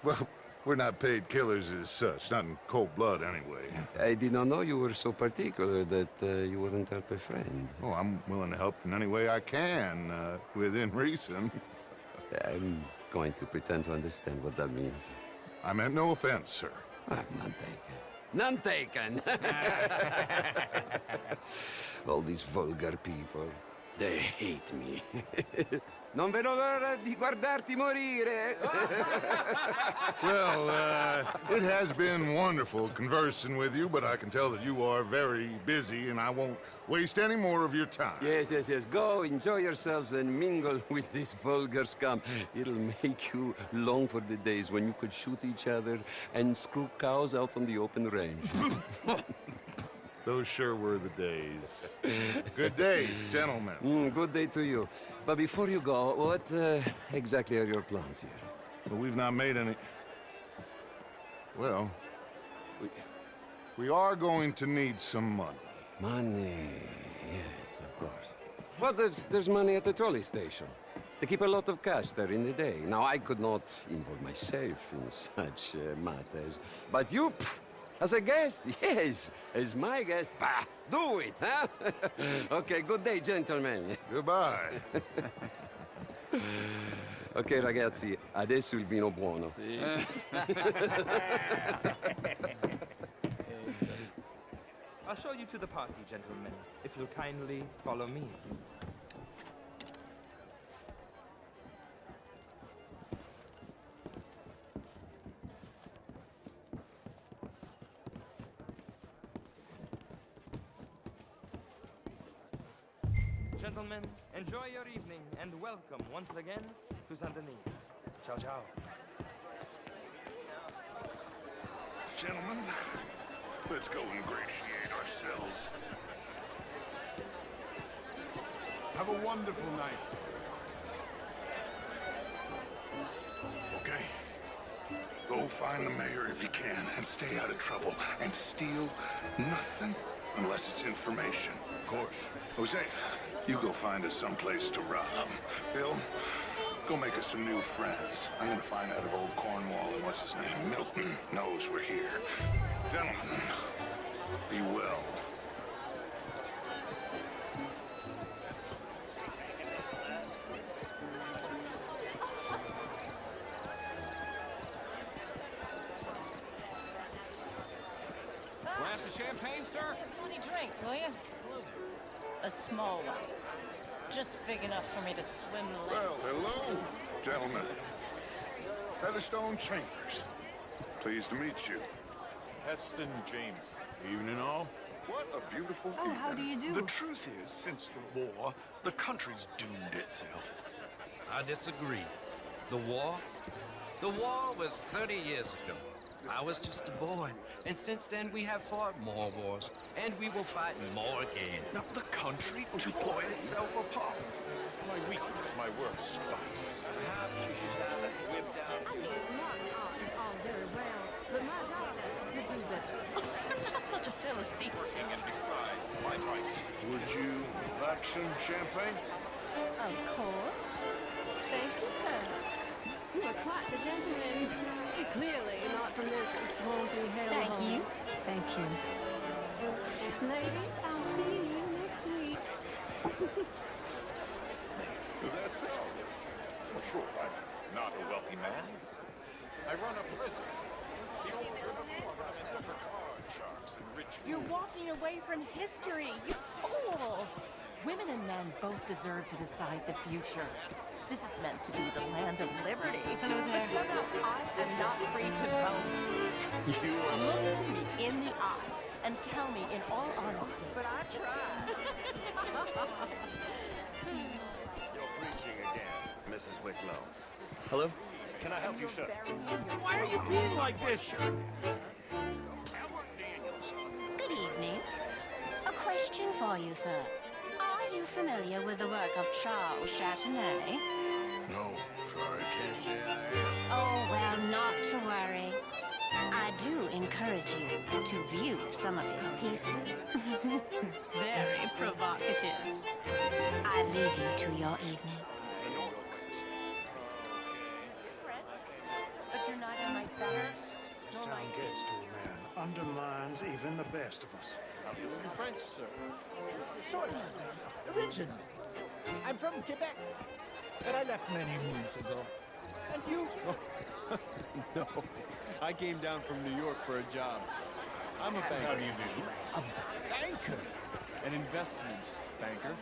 Well, we're not paid killers as such, not in cold blood anyway. I did not know you were so particular that you wouldn't help a friend. Oh, I'm willing to help in any way I can, within reason. I'm going to pretend to understand what that means. I meant no offense, sir. None taken. All these vulgar people. They hate me. Non vedo l'ora di guardarti morire. Well, it has been wonderful conversing with you, but I can tell that you are very busy, and I won't waste any more of your time. Yes. Go, enjoy yourselves, and mingle with this vulgar scum. It'll make you long for the days when you could shoot each other and screw cows out on the open range. Those sure were the days. Good day, gentlemen. Good day to you. But before you go, what exactly are your plans here? Well, we've not made any... Well, we are going to need some money. Money, yes, of course. Well, there's money at the trolley station. They keep a lot of cash there in the day. Now, I could not involve myself in such matters. But you... As a guest? Yes. As my guest? Bah! Do it, huh? Okay, good day, gentlemen. Goodbye. Ok, ragazzi, adesso il vino buono. I'll show you to the party, gentlemen, if you'll kindly follow me. Gentlemen, enjoy your evening and welcome once again to Saint Denis. Ciao, ciao. Gentlemen, let's go ingratiate ourselves. Have a wonderful night. Okay? Go find the mayor if you can and stay out of trouble. And steal nothing unless it's information. Of course. Jose, you go find us someplace to rob. Bill, go make us some new friends. I'm gonna find out if old Cornwall and what's his name, Milton, knows we're here. Gentlemen, be well. Glass of champagne, sir? Any drink, will you? A small one. Just big enough for me to swim the lake. Well, hello, gentlemen. Featherstone Chambers. Pleased to meet you. Heston James. Evening all? What a beautiful Oh, how do you do? The truth is, since the war, the country's doomed itself. I disagree. The war was 30 years ago. I was just a boy, and since then we have fought more wars, and we will fight more again. Now, the country tore itself apart. My weakness, my worst vice. Perhaps you should have it whipped out. I mean, modern art is all very well, but my daughter could do better. You're not such a Philistine. Working, and besides, my vice. Would you like some champagne? Of course. Thank you, sir. You are quite the gentleman. Clearly not from this swampy hellhole. Thank you. Thank you. Ladies, I'll see you next week. Is that so? Well, sure, I'm not a wealthy man. I run a prison. The old river runs for card sharks and rich You're walking away from history, you fool! Women and men both deserve to decide the future. This is meant to be the land of liberty. Hello there. But somehow I am not free to vote. You are. Look me in the eye and tell me in all honesty. But I tried. You're preaching again, Mrs. Wicklow. Hello? Can I help you, sir? Why are you being like this? Good evening. A question for you, sir. Are you familiar with the work of Charles Chateauneuf? No, sorry, can't say I am. Oh, well, not to worry. I do encourage you to view some of his pieces. Very provocative. I leave you to your evening. But you're neither my better nor Town my... gets to a man, undermines even the best of us. You're French, sir. Sort of. Originally. I'm from Quebec. But I left many moons ago. And you? No, I came down from New York for a job. I'm a banker. How do you do? A banker? An investment banker.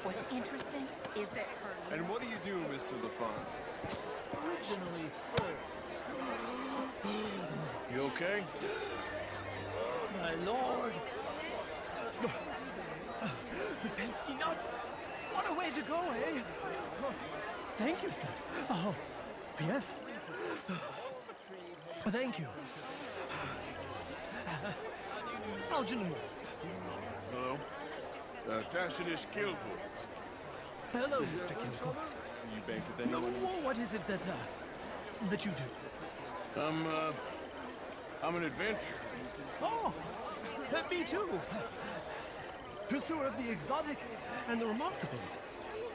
What's interesting is that her... And what do you do, Mr. LaFawn? Originally furs. You okay? My lord. The pesky nut. What a way to go, eh? Thank you, sir. Oh, yes. Thank you. Algernon West. Hello? Tacitus Kilgore. Hello, Mr. Kilgore. You bank with No, anyone else? what is it that you do? I'm an adventurer. Oh, me too. Pursuer of the exotic and the remarkable.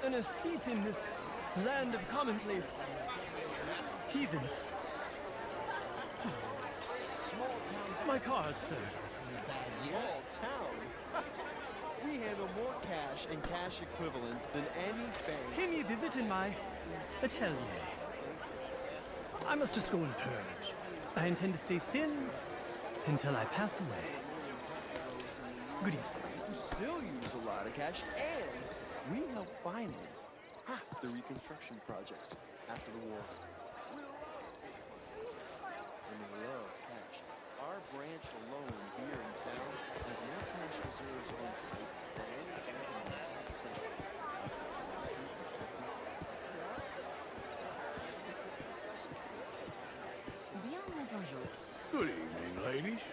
An aesthete in this land of commonplace heathens. My card, sir. Small town. We handle more cash and cash equivalents than any bank. Pay me a visit in my atelier. I must just go and purge. I intend to stay thin until I pass away. Good evening. We still use a lot of cash, and we help finance half the reconstruction projects after the war. And we love cash. Our branch alone here in town has more cash reserves on site than any bank in the United States. Bien le bonjour. Good evening, ladies.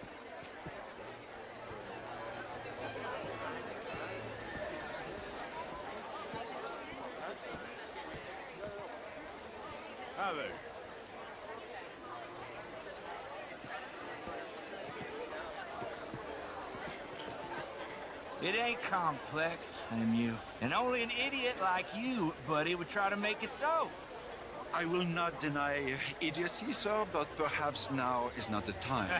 Hi there. It ain't complex, MU. And only an idiot like you, buddy, would try to make it so. I will not deny idiocy, sir, but perhaps now is not the time.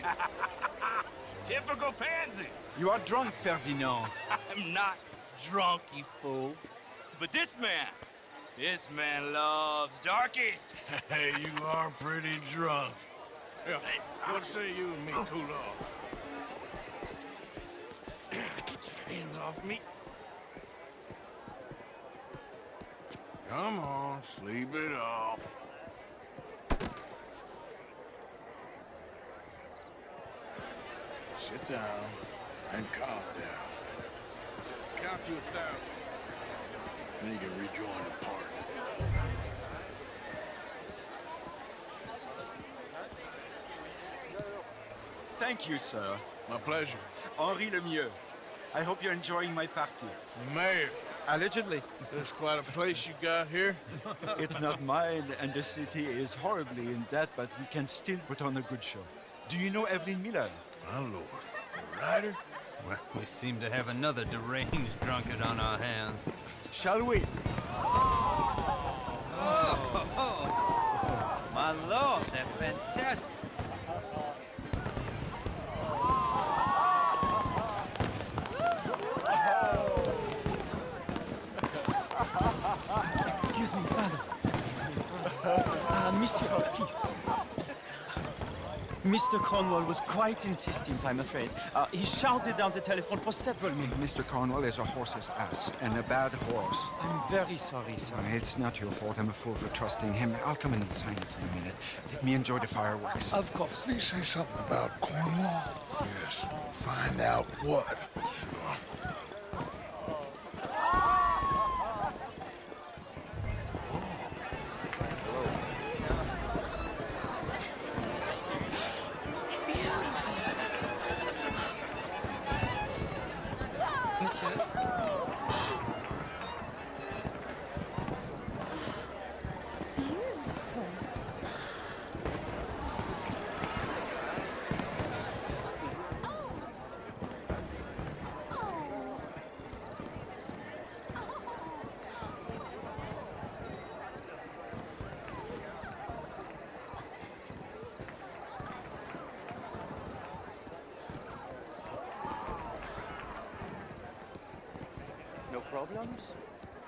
Typical pansy. You are drunk, Ferdinand. I'm not drunk, you fool. But this man loves darkies. Hey, you are pretty drunk. Yeah, what say you and me cool off? Get your hands off me. Come on, sleep it off. Sit down and calm down. Count to 1,000. Then you can rejoin the party. Thank you, sir. My pleasure. Henri Lemieux. I hope you're enjoying my party. Mayor. Allegedly. There's quite a place you got here. It's not mine, and the city is horribly in debt, but we can still put on a good show. Do you know Evelyn Miller? My lord. A writer? Well, we seem to have another deranged drunkard on our hands. Shall we? Oh, my lord, they're fantastic. Excuse me, pardon. Monsieur, please. Mr. Cornwall was quite insistent, I'm afraid. He shouted down the telephone for several minutes. Mr. Cornwall is a horse's ass, and a bad horse. I'm very sorry, sir. It's not your fault. I'm a fool for trusting him. I'll come in and sign it in a minute. Let me enjoy the fireworks. Of course. Did he say something about Cornwall? Yes. Find out what. Sure. No problems?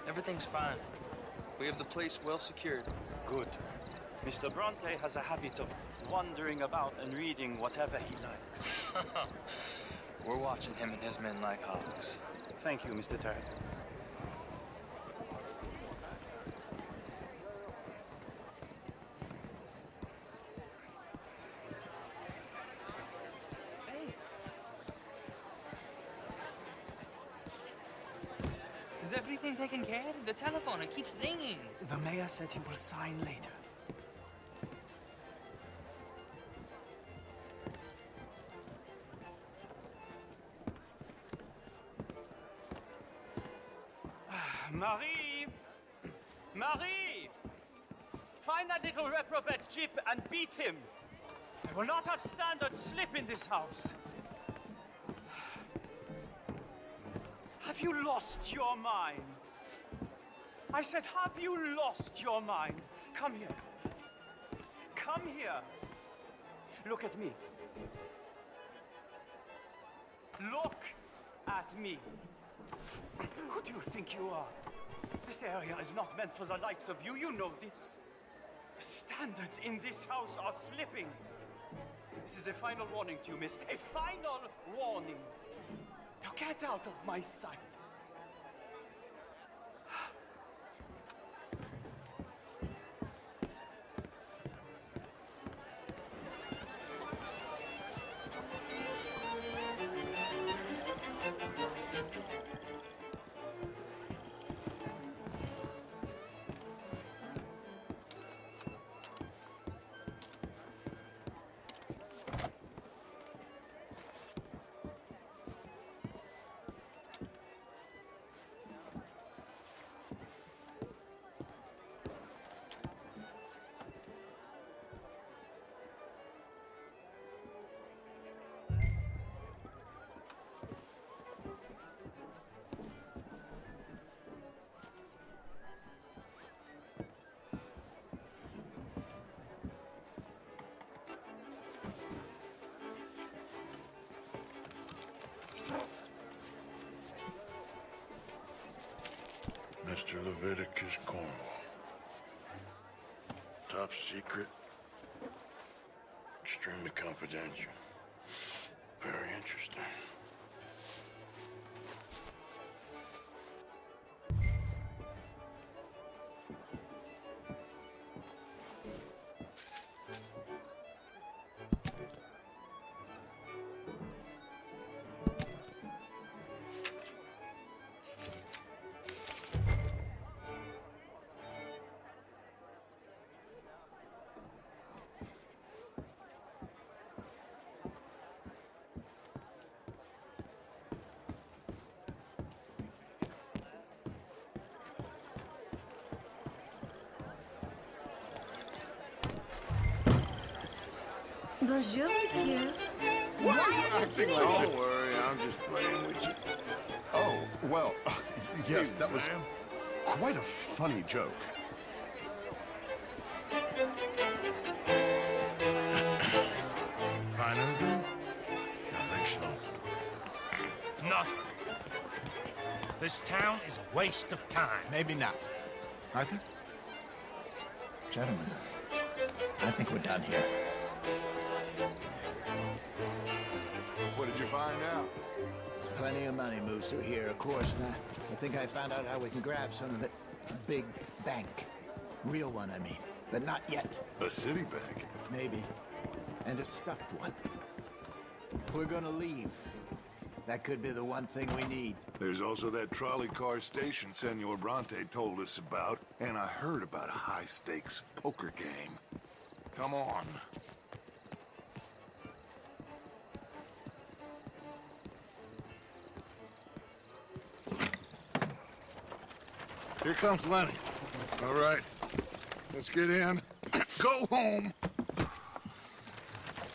Everything's fine. We have the place well secured. Good. Mr. Bronte has a habit of wandering about and reading whatever he likes. We're watching him and his men like hawks. Thank you, Mr. Terry. Is everything taken care of? The telephone, it keeps ringing. The mayor said he will sign later. Marie! Marie! Find that little reprobate Chip and beat him! I will not have standards slip in this house! Have you lost your mind? I said, have you lost your mind? Come here. Come here. Look at me. Look at me. Who do you think you are? This area is not meant for the likes of you. You know this. The standards in this house are slipping. This is a final warning to you, miss. A final warning. Now get out of my sight. Mr. Leviticus Cornwall. Top secret. Extremely confidential. Very interesting. Bonjour, monsieur. Why are you doing this? Don't worry, I'm just playing with you. Oh, well, yes, that was quite a funny joke. Find anything? I think so. Nothing. This town is a waste of time. Maybe not. Arthur? Gentlemen, I think we're done here. What did you find out? There's plenty of money moves through here, of course, and I think I found out how we can grab some of it. A big bank. Real one, I mean. But not yet. A city bank? Maybe. And a stuffed one. If we're gonna leave, that could be the one thing we need. There's also that trolley car station Senor Bronte told us about, and I heard about a high-stakes poker game. Come on. Here comes Lenny. All right, let's get in. Go home.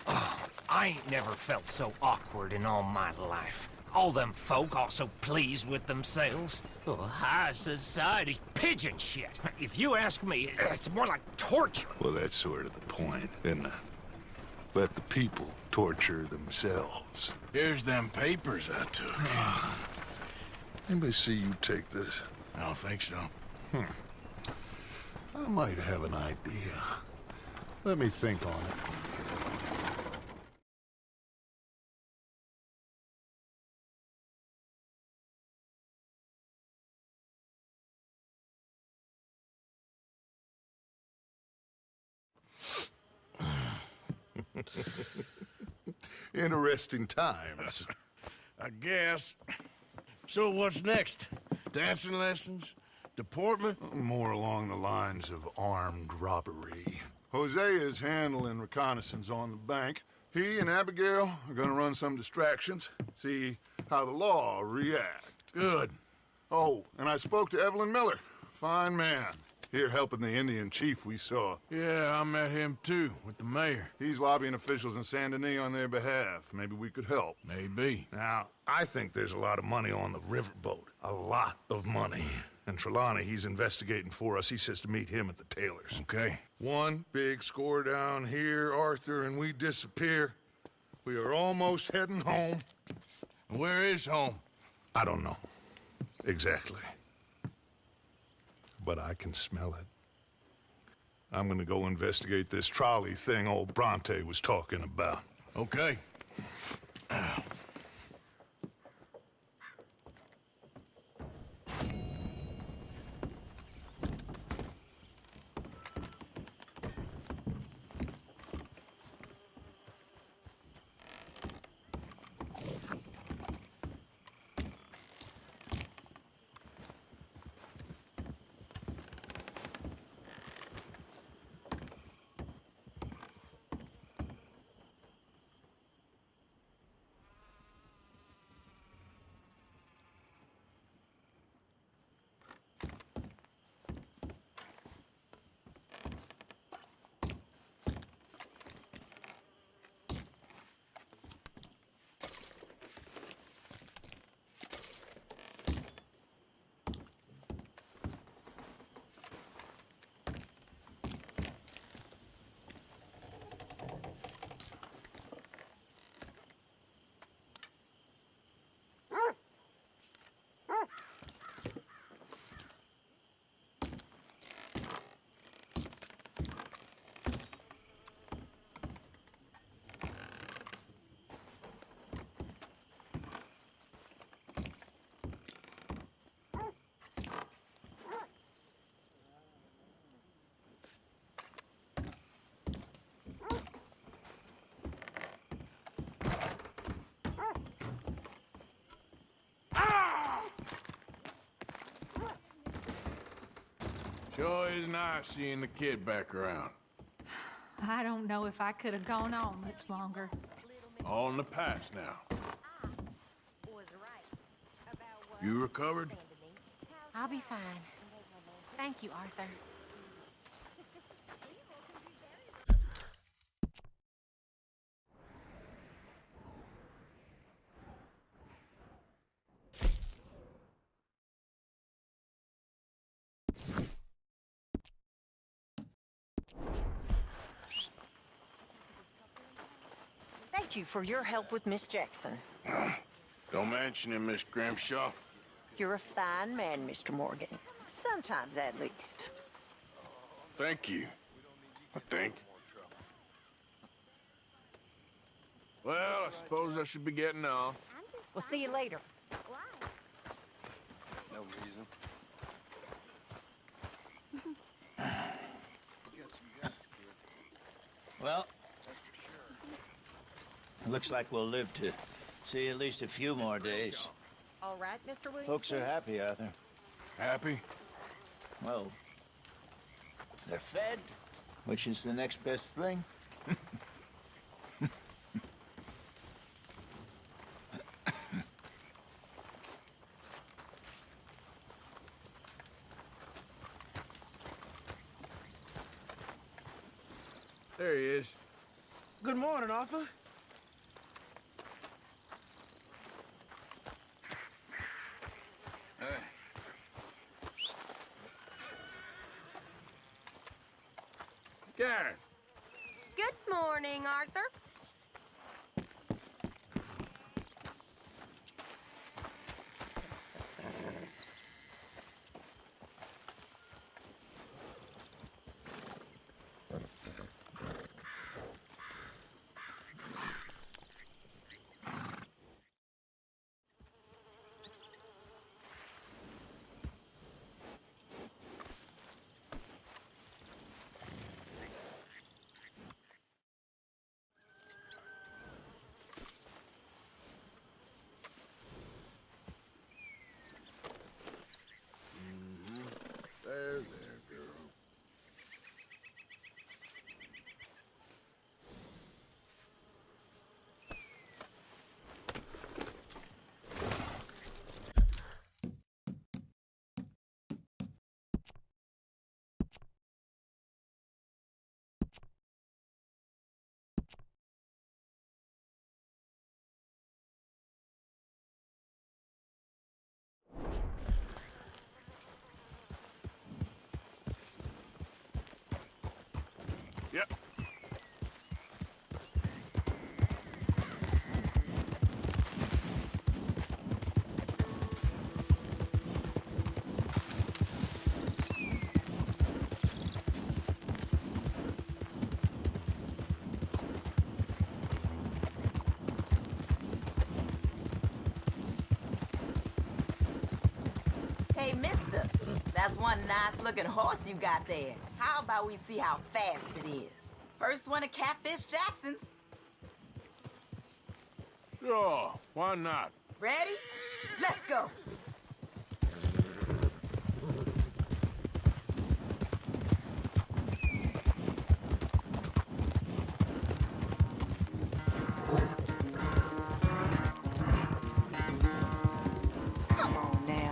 I ain't never felt so awkward in all my life. All them folk all so pleased with themselves. Oh, high society's pigeon shit. If you ask me, it's more like torture. Well, that's sort of the point, isn't it? Let the people torture themselves. Here's them papers I took. Anybody see you take this? I don't think so. I might have an idea. Let me think on it. Interesting times. I guess. So what's next? Dancing lessons? Deportment? More along the lines of armed robbery. Hosea is handling reconnaissance on the bank. He and Abigail are gonna run some distractions, see how the law react. Good. Oh, and I spoke to Evelyn Miller. Fine man. Here helping the Indian chief we saw. Yeah, I met him too, with the mayor. He's lobbying officials in Saint Denis on their behalf. Maybe we could help. Maybe. Now, I think there's a lot of money on the riverboat. A lot of money. And Trelawney, he's investigating for us. He says to meet him at the Taylors. Okay. One big score down here, Arthur, and we disappear. We are almost heading home. Where is home? I don't know. Exactly. But I can smell it. I'm gonna go investigate this trolley thing old Bronte was talking about. Okay. Sure is nice seeing the kid back around. I don't know if I could have gone on much longer. All in the past now. You recovered? I'll be fine. Thank you, Arthur. Thank you for your help with Miss Jackson. Don't mention it, Miss Grimshaw. You're a fine man, Mr. Morgan. Sometimes, at least. Thank you. I think. Well, I suppose I should be getting on. We'll see you later. No reason. Well, looks like we'll live to see at least a few more days. All right, Mr. Williams? Folks are happy, Arthur. Happy? Well, they're fed, which is the next best thing. There he is. Good morning, Arthur. Karen. Good morning, Arthur. There, girl. Yep. Hey, mister, that's one nice-looking horse you got there. How about we see how fast it is? First one to Catfish Jackson's. Oh, why not? Ready? Let's go. Come on now.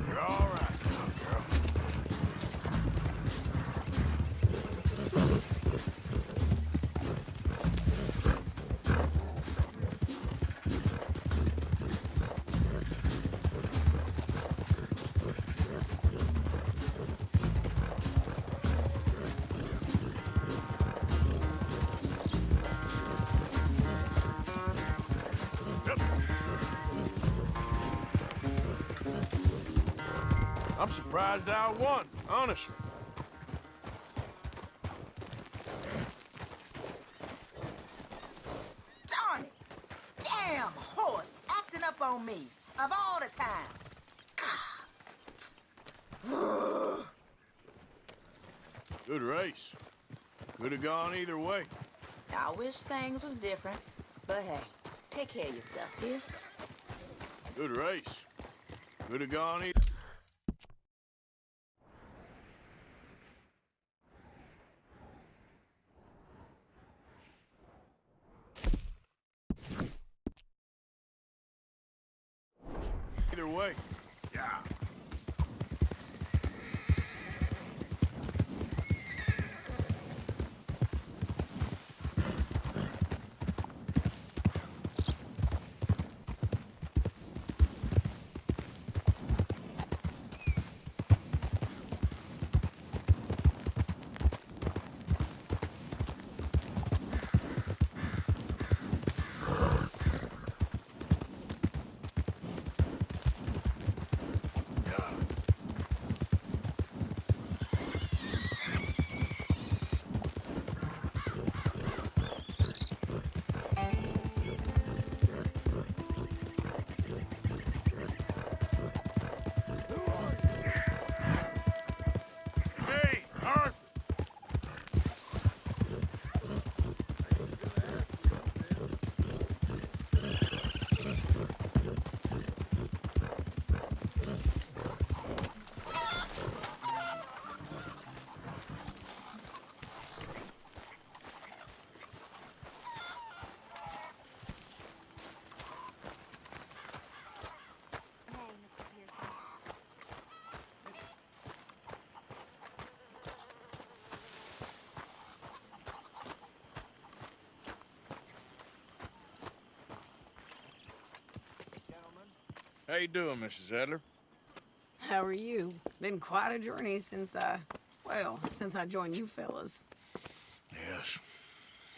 You're all right now, girl. I'm surprised I won, honestly. Darn it! Damn horse acting up on me. Of all the times. Good race. Could have gone either way. I wish things was different. But hey, take care of yourself, dear. Good race. Could have gone either. Either way. Yeah. Hey, Arthur! How you doing, Mrs. Adler? How are you? Been quite a journey since I joined you fellas. Yes.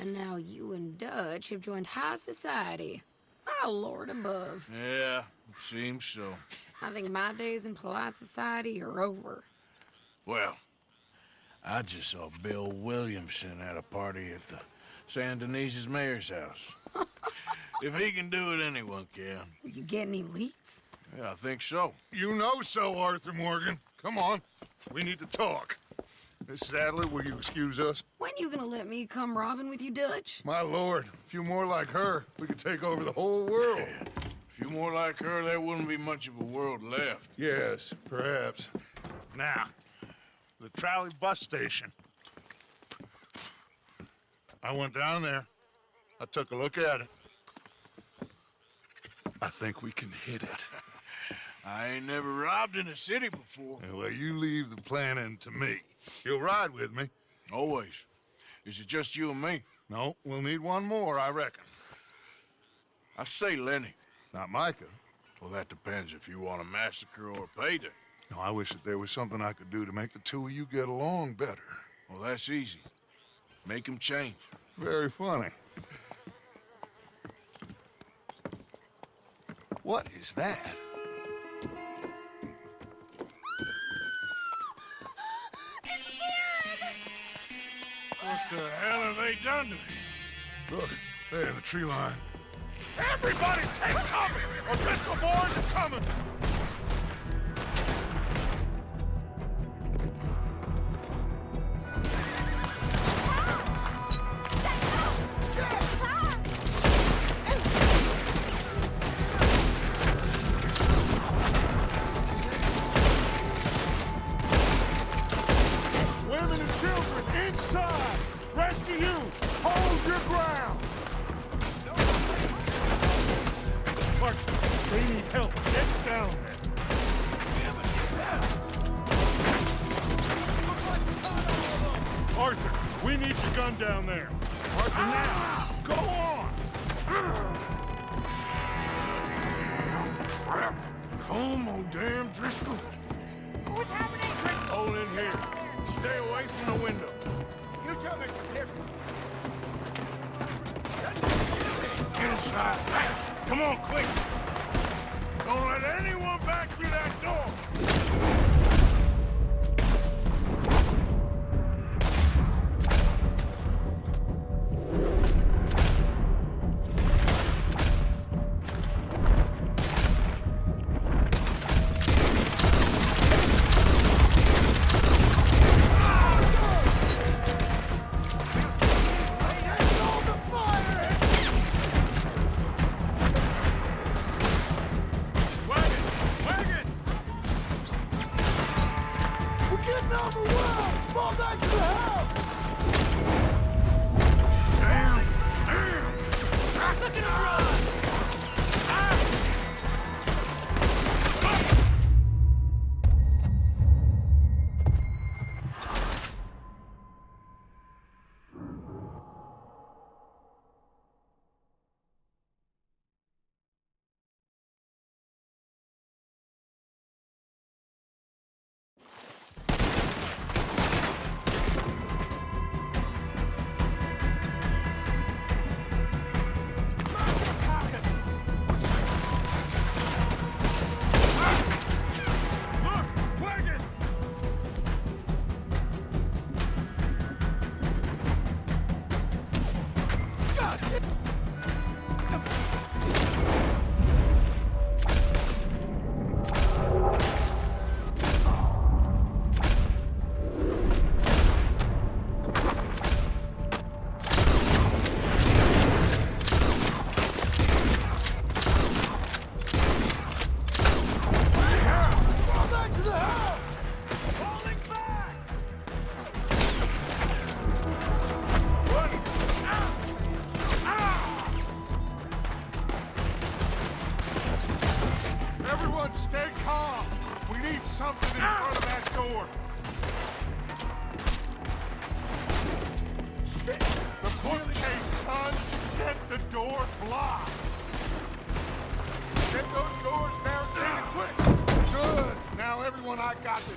And now you and Dutch have joined high society. Oh, Lord above. Yeah, it seems so. I think my days in polite society are over. Well, I just saw Bill Williamson at a party at the San Denise's mayor's house. If he can do it, anyone can. Will you get any leads? Yeah, I think so. You know so, Arthur Morgan. Come on. We need to talk. Mrs. Adler, will you excuse us? When you gonna let me come robbing with you, Dutch? My lord, a few more like her, we could take over the whole world. A few more like her, there wouldn't be much of a world left. Yes, perhaps. Now, the trolley bus station. I went down there. I took a look at it. I think we can hit it. I ain't never robbed in a city before. Well, you leave the planning to me. You'll ride with me. Always. Is it just you and me? No, we'll need one more, I reckon. I say Lenny. Not Micah. Well, that depends if you want a massacre or a payday. No, I wish that there was something I could do to make the two of you get along better. Well, that's easy. Make him change. Very funny. What is that? What the hell have they done to him? Look, there in the tree line. Everybody take cover! O'Driscoll boys are coming! Women and children inside! Rest of you, hold your ground! Archer, they need help. Get down there. Arthur, we need your gun down there. Arthur, now! Go on! Damn crap! Come on, damn Driscoll. What's happening, Driscoll? Hold in here. Stay away from the window. You tell Mr. Pearson. Get inside fast. Come on, quick. Don't let anyone back through that door.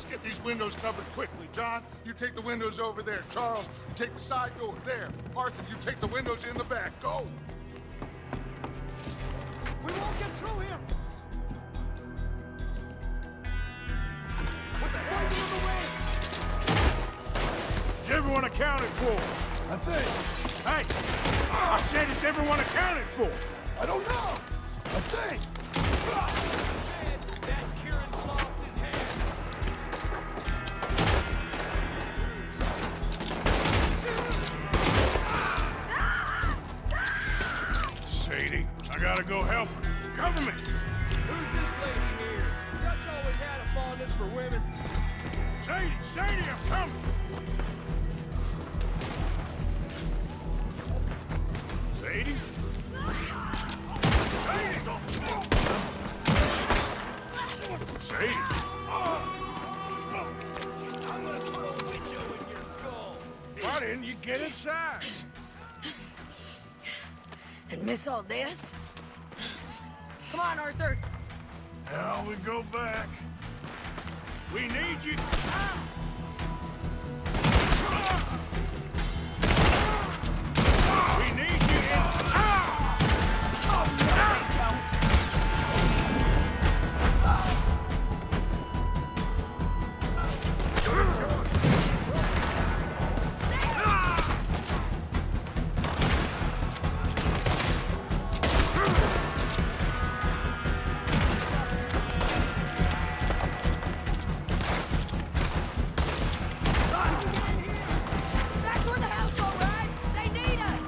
Get these windows covered quickly. John, you take the windows over there. Charles, you take the side door there. Arthur, you take the windows in the back. Go! We won't get through here! What the hell? Is everyone accounted for? I think. Hey! I said, is everyone accounted for? I don't know. I think. Sadie, I gotta go help her. Government! Who's this lady here? Dutch always had a fondness for women. Sadie, I'm coming! Sadie? Sadie! I'm gonna put a window in your skull. Why didn't you get inside? And miss all this? Come on, Arthur. Now we go back. We need you. We need you in. Oh, no, they don't. Back toward the house, all right? They need us.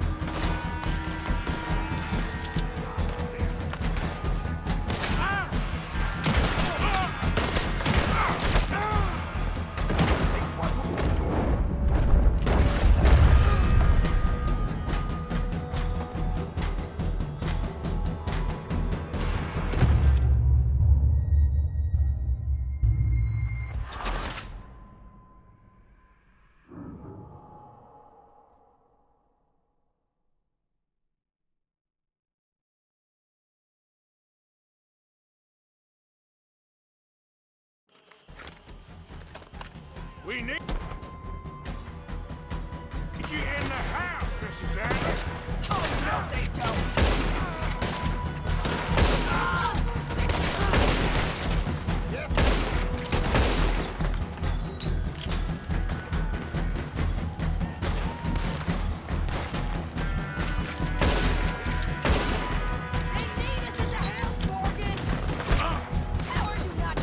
We need you in the house, Mrs. Adler. Oh, no, they don't. They need us at the house, Morgan. How are you not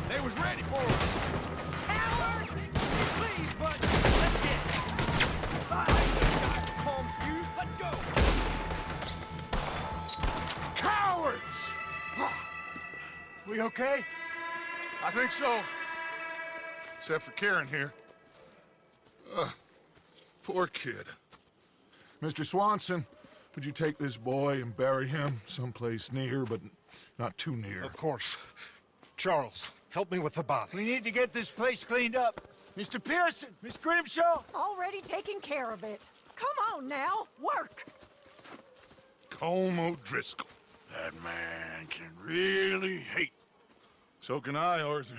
They was ready for us. cowards? Please, bud. Let's get it. Holmes, you. Let's go. Cowards! We okay? I think so. Except for Karen here. Poor kid. Mr. Swanson, would you take this boy and bury him someplace near, but not too near? Of course. Charles, help me with the body. We need to get this place cleaned up. Mr. Pearson, Miss Grimshaw. Already taking care of it. Come on now, work. Colm O'Driscoll. That man can really hate. So can I, Arthur.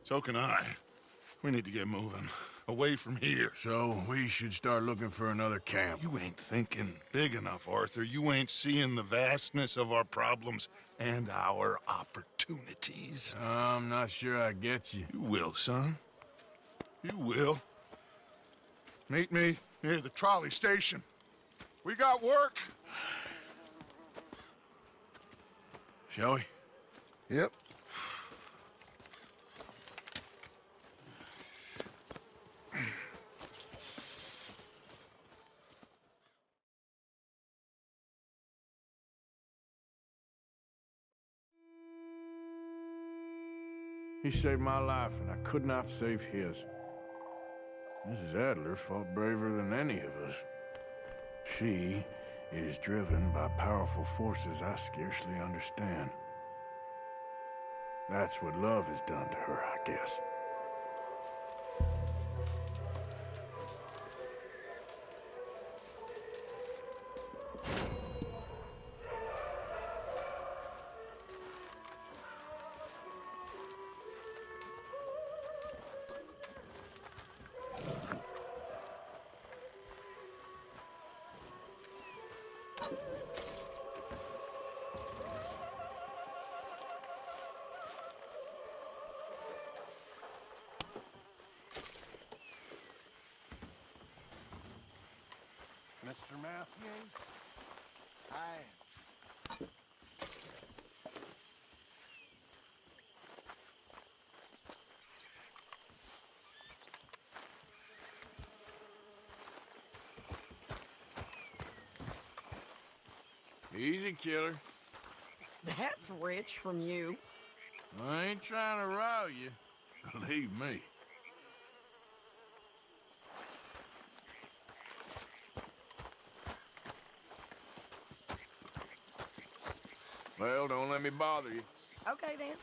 So can I. We need to get moving. Away from here. So we should start looking for another camp. You ain't thinking big enough, Arthur. You ain't seeing the vastness of our problems and our opportunities. I'm not sure I get you. You will, son. You will. Meet me near the trolley station. We got work. Shall we? Yep. He saved my life, and I could not save his. Mrs. Adler fought braver than any of us. She is driven by powerful forces I scarcely understand. That's what love has done to her, I guess. Mr. Matthews? Hi. Easy, killer. That's rich from you. I ain't trying to rile you. Believe me. Well, don't let me bother you. Okay, then.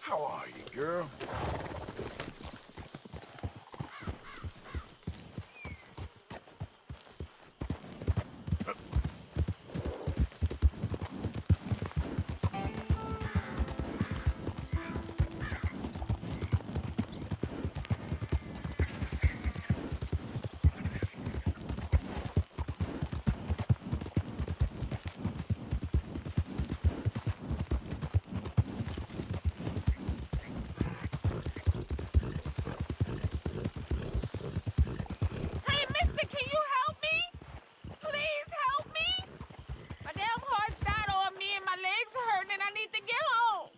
How are you, girl? Hey, mister, can you help me? Please help me. My damn horse died on me and my legs are hurting and I need to get home.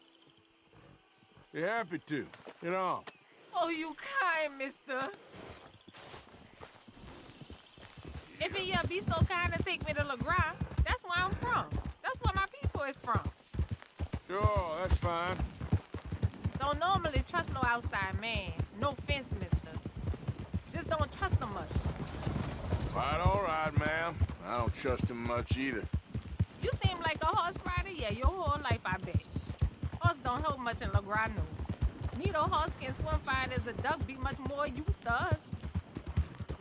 You're happy to. Get on. Oh, you kind, mister. If you be so kind to take me to LeGras, that's where I'm from. That's where my people is from. Sure, that's fine. Don't normally trust no outside man. No offense, mister. Just don't trust him much. Quite all right, ma'am. I don't trust him much either. You seem like a horse rider, yeah, your whole life, I bet. Horse don't help much in LeGras, no. Neither horse can swim fine as a duck, be much more used to us.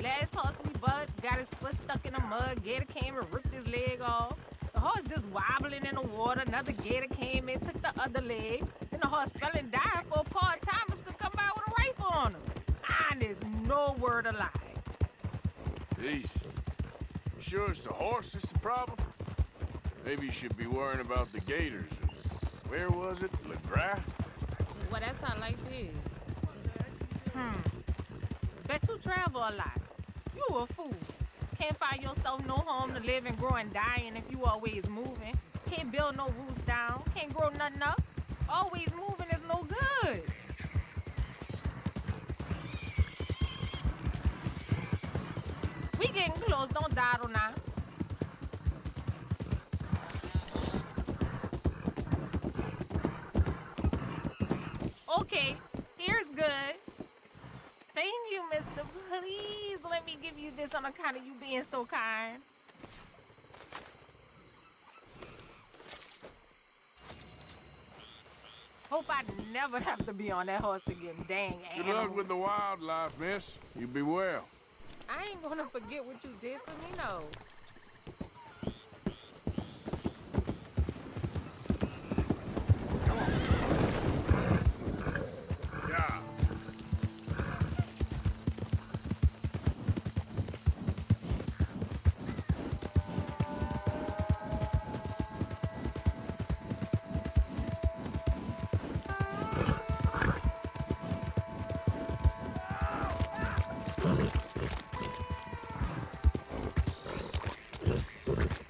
Last horse we bud got his foot stuck in the mud, gator came and ripped his leg off. The horse just wobbling in the water, another gator came in, took the other leg, and the horse fell and died before part-timers could come by with a rifle on him. And there's no word of lie. Easy. You sure it's the horse that's the problem? Maybe you should be worrying about the gators. Where was it? LeGras? Well, that's how life is. Bet you travel a lot. You a fool. Can't find yourself no home to live and grow and die in if you always moving. Can't build no roots down. Can't grow nothing up. Always moving is no good. We getting close. Don't dawdle now. Okay, here's good. Thank you, mister. Please let me give you this on account of you being so kind. Hope I never have to be on that horse again, dang Good animal. luck with the wildlife, miss. You be well. I ain't gonna forget what you did for me, no. Yeah.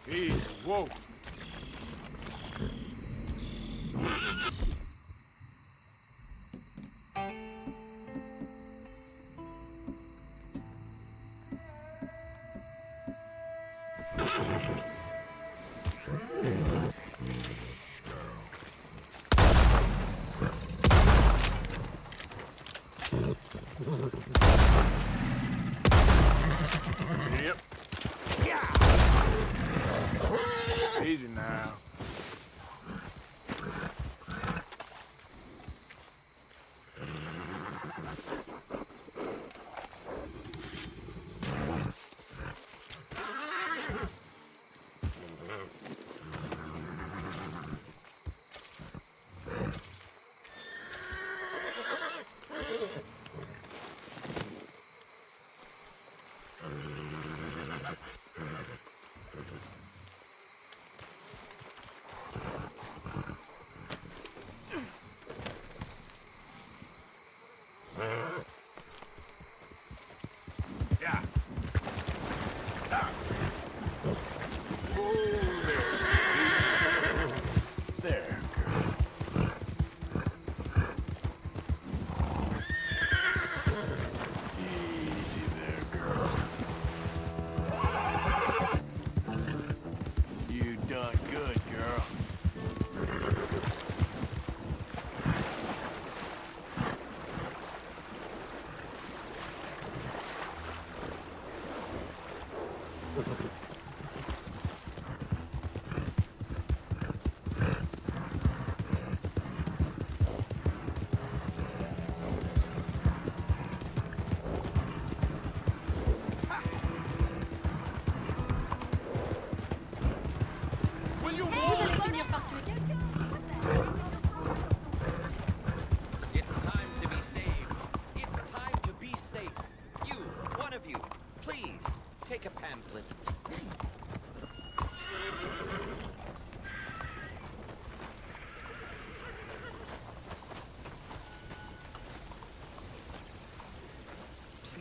Easy, whoa. Yep. Yeah.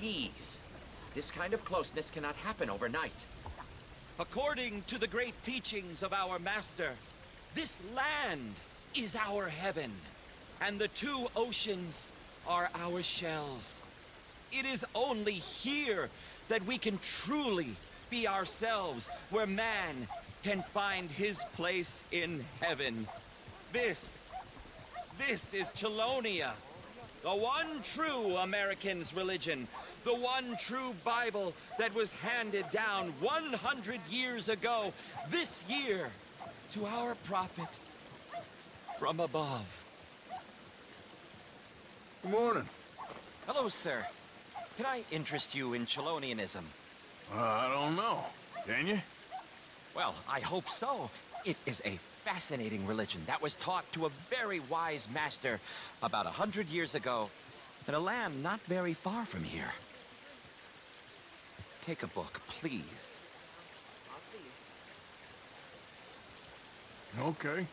please. This kind of closeness cannot happen overnight. According to the great teachings of our master, this land is our heaven, and the two oceans are our shells. It is only here that we can truly be ourselves, where man can find his place in heaven. This is Chelonia, the one true American's religion, the one true Bible that was handed down 100 years ago, this year, to our prophet from above. Good morning. Hello, sir. Can I interest you in Chelonianism? I don't know. Can you? Well, I hope so. It is a fascinating religion that was taught to a very wise master about 100 years ago in a land not very far from here. Take a book, please. Okay.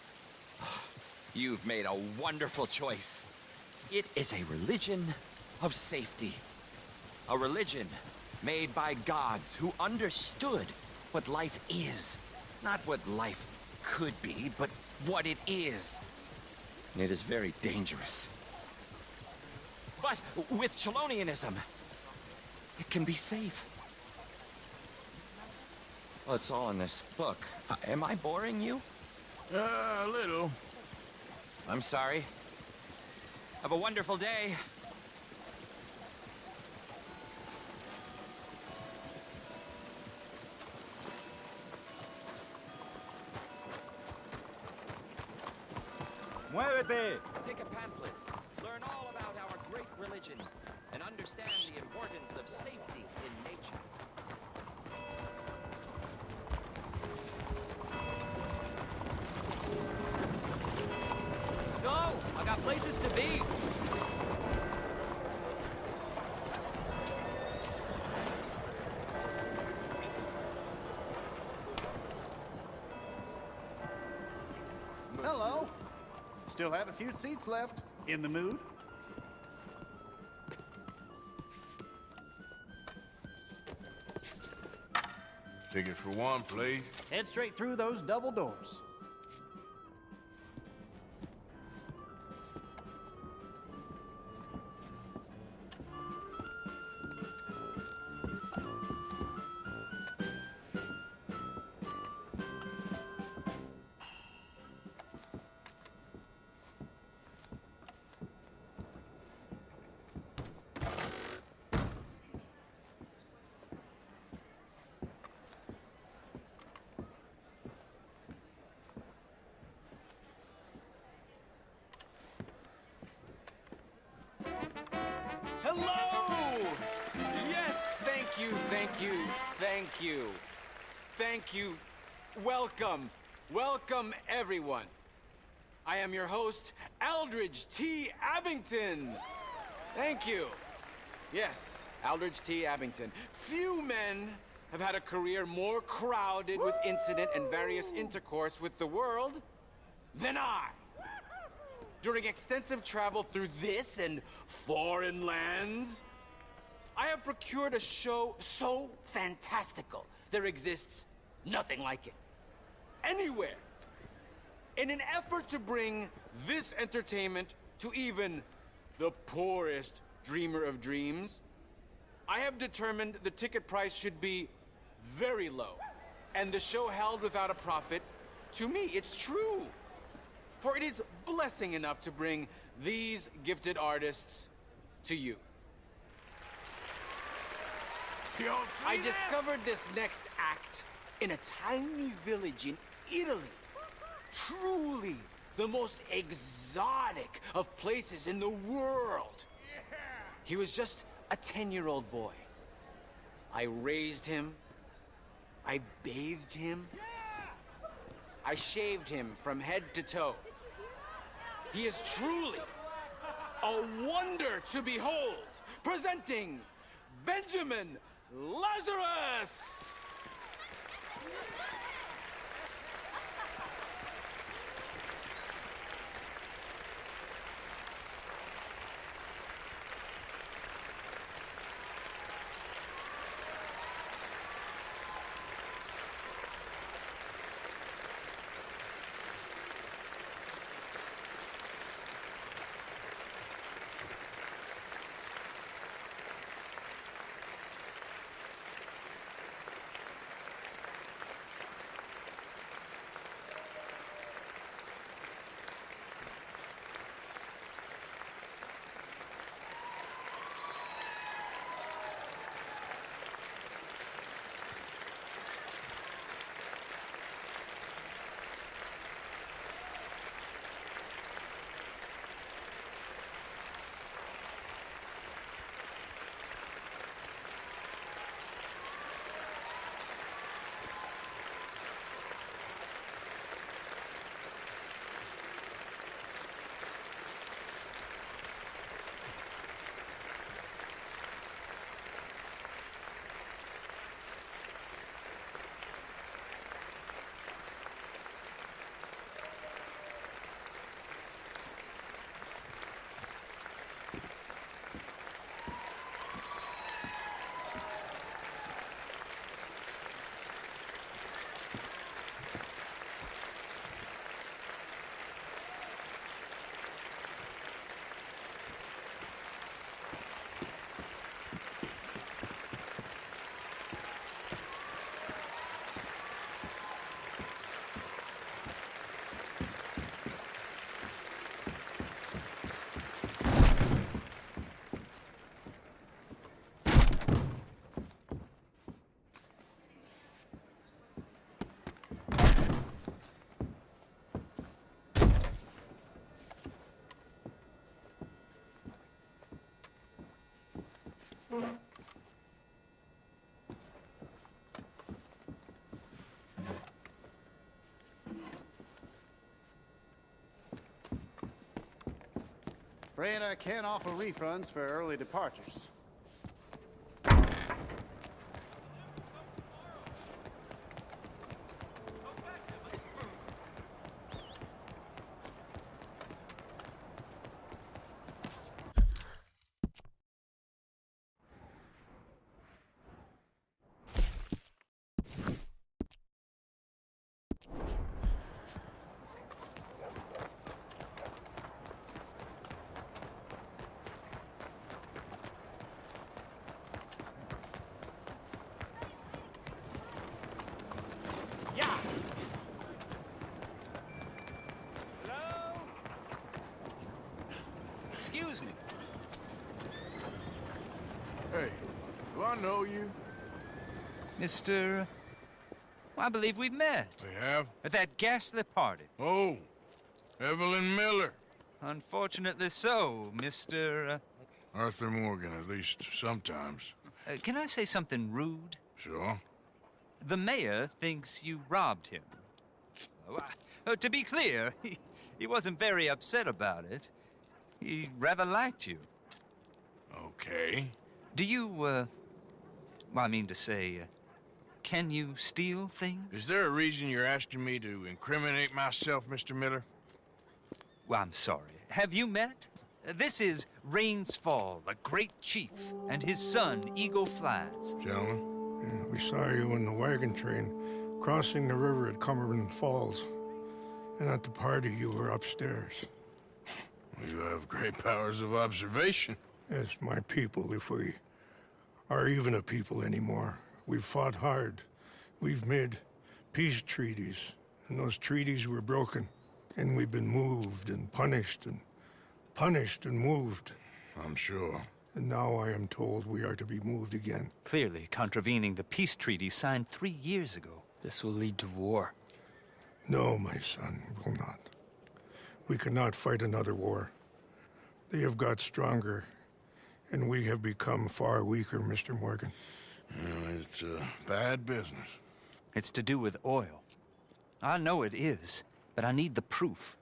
You've made a wonderful choice. It is a religion of safety. A religion made by gods who understood what life is. Not what life could be, but what it is. And it is very dangerous. But with Chelonianism, it can be safe. Well, it's all in this book. Am I boring you? A little. I'm sorry. Have a wonderful day. Muévete! Take a pamphlet. Learn all about our great religion and understand the importance of safety in nature. Let's go! I got places to be. Hello. Still have a few seats left. In the mood? Ticket for one, please. Head straight through those double doors. Hello! Yes, thank you, thank you, thank you. Thank you. Welcome. Welcome, everyone. I am your host, Aldridge T. Abington. Thank you. Yes, Aldridge T. Abington. Few men have had a career more crowded with incident and various intercourse with the world than I. During extensive travel through this and foreign lands, I have procured a show so fantastical there exists nothing like it. Anywhere. In an effort to bring this entertainment to even the poorest dreamer of dreams, I have determined the ticket price should be very low, and the show held without a profit. To me, it's true. For it is blessing enough to bring these gifted artists to you. I discovered this next act in a tiny village in Italy. Truly the most exotic of places in the world. He was just a 10-year-old boy. I raised him. I bathed him. I shaved him from head to toe. He is truly a wonder to behold. Presenting Benjamin Lazarus! Afraid I can't offer refunds for early departures. Excuse me. Hey, do I know you? Mr. Well, I believe we've met. We have? At that ghastly party. Oh, Evelyn Miller. Unfortunately so, Mr. Arthur Morgan, at least sometimes. Can I say something rude? Sure. The mayor thinks you robbed him. To be clear, he wasn't very upset about it. He rather liked you. Okay. Do you, well, I mean to say, can you steal things? Is there a reason you're asking me to incriminate myself, Mr. Miller? Well, I'm sorry. Have you met? This is Rains Fall, a great chief, and his son, Eagle Flies. Gentlemen? Yeah, we saw you in the wagon train crossing the river at Cumberland Falls. And at the party, you were upstairs. You have great powers of observation. Yes, my people, if we are even a people anymore. We've fought hard. We've made peace treaties, and those treaties were broken. And we've been moved and punished and moved. I'm sure. And now I am told we are to be moved again. Clearly contravening the peace treaty signed 3 years ago. This will lead to war. No, my son, will not. We cannot fight another war. They have got stronger, and we have become far weaker, Mr. Morgan. It's a bad business. It's to do with oil. I know it is, but I need the proof.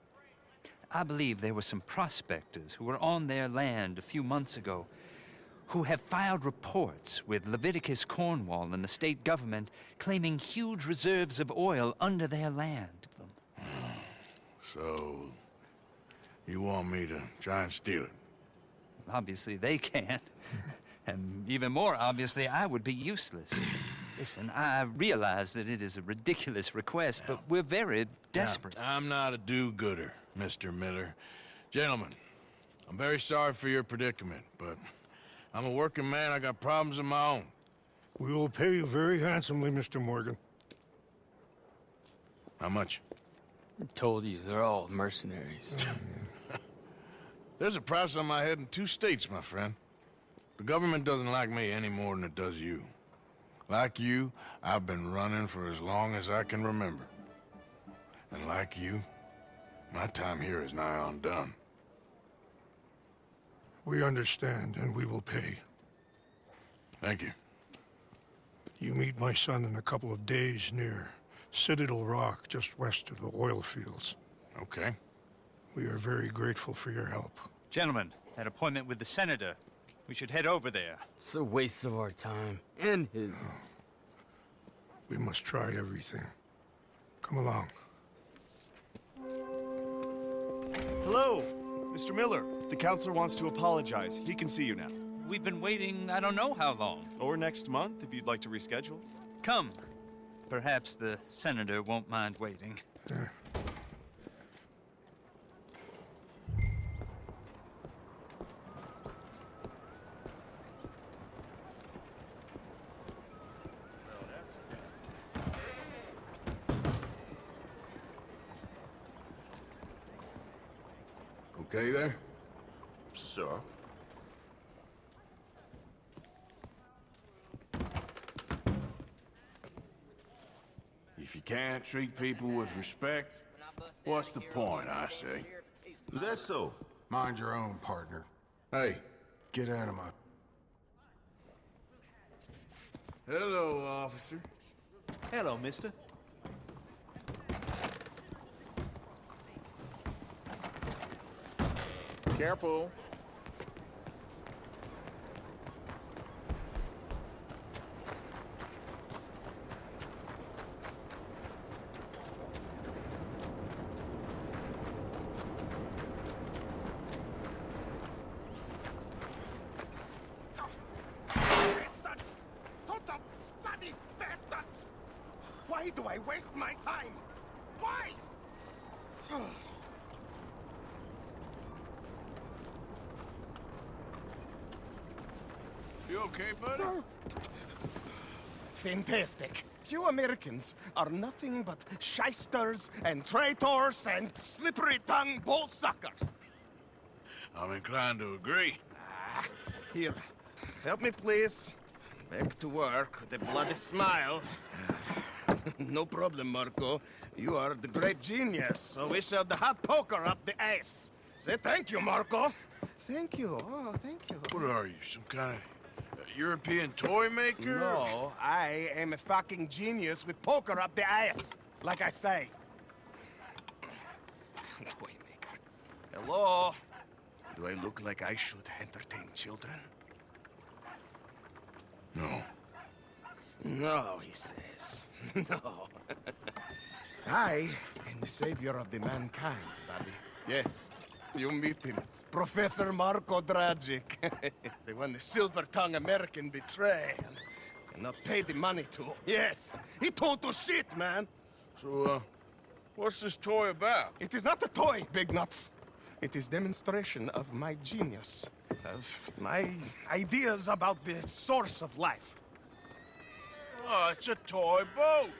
I believe there were some prospectors who were on their land a few months ago who have filed reports with Leviticus Cornwall and the state government claiming huge reserves of oil under their land. So, you want me to try and steal it? Obviously they can't. And even more obviously, I would be useless. Listen, I realize that it is a ridiculous request, but we're very desperate. Now, I'm not a do-gooder, Mr. Miller. Gentlemen, I'm very sorry for your predicament, but I'm a working man. I got problems of my own. We will pay you very handsomely, Mr. Morgan. How much? I told you, they're all mercenaries. There's a price on my head in 2 states, my friend. The government doesn't like me any more than it does you. Like you, I've been running for as long as I can remember. And like you, my time here is nigh on done. We understand, and we will pay. Thank you. You meet my son in a couple of days near Citadel Rock, just west of the oil fields. Okay. We are very grateful for your help. Gentlemen, that appointment with the senator. We should head over there. It's a waste of our time. And his. We must try everything. Come along. Hello, Mr. Miller. The counselor wants to apologize. He can see you now. We've been waiting I don't know how long. Or next month, if you'd like to reschedule. Come. Perhaps the senator won't mind waiting. Okay there? Sir? If you can't treat people with respect, what's the point, I say? Is that so? Mind your own, partner. Hey. Get out of my... Hello, officer. Hello, mister. Careful. Why waste my time? Why? You okay, buddy? Fantastic. You Americans are nothing but shysters and traitors and slippery-tongued bull suckers. I'm inclined to agree. Here, help me, please. Back to work with a bloody smile. No problem, Marco. You are the great genius, so we shall the hot poker up the ass. Say thank you, Marco. Thank you. Oh, thank you. What are you, some kind of European toy maker? No, I am a fucking genius with poker up the ass, like I say. Toy maker. Hello? Do I look like I should entertain children? No. No, he says. No. I am the savior of the mankind, Bobby. Yes, you meet him. Professor Marco Dragic. The one the silver-tongued American betrayed and not paid the money to. Yes, he total shit, man. So, what's this toy about? It is not a toy, Big Nuts. It is demonstration of my genius, of my ideas about the source of life. Oh, it's a toy boat.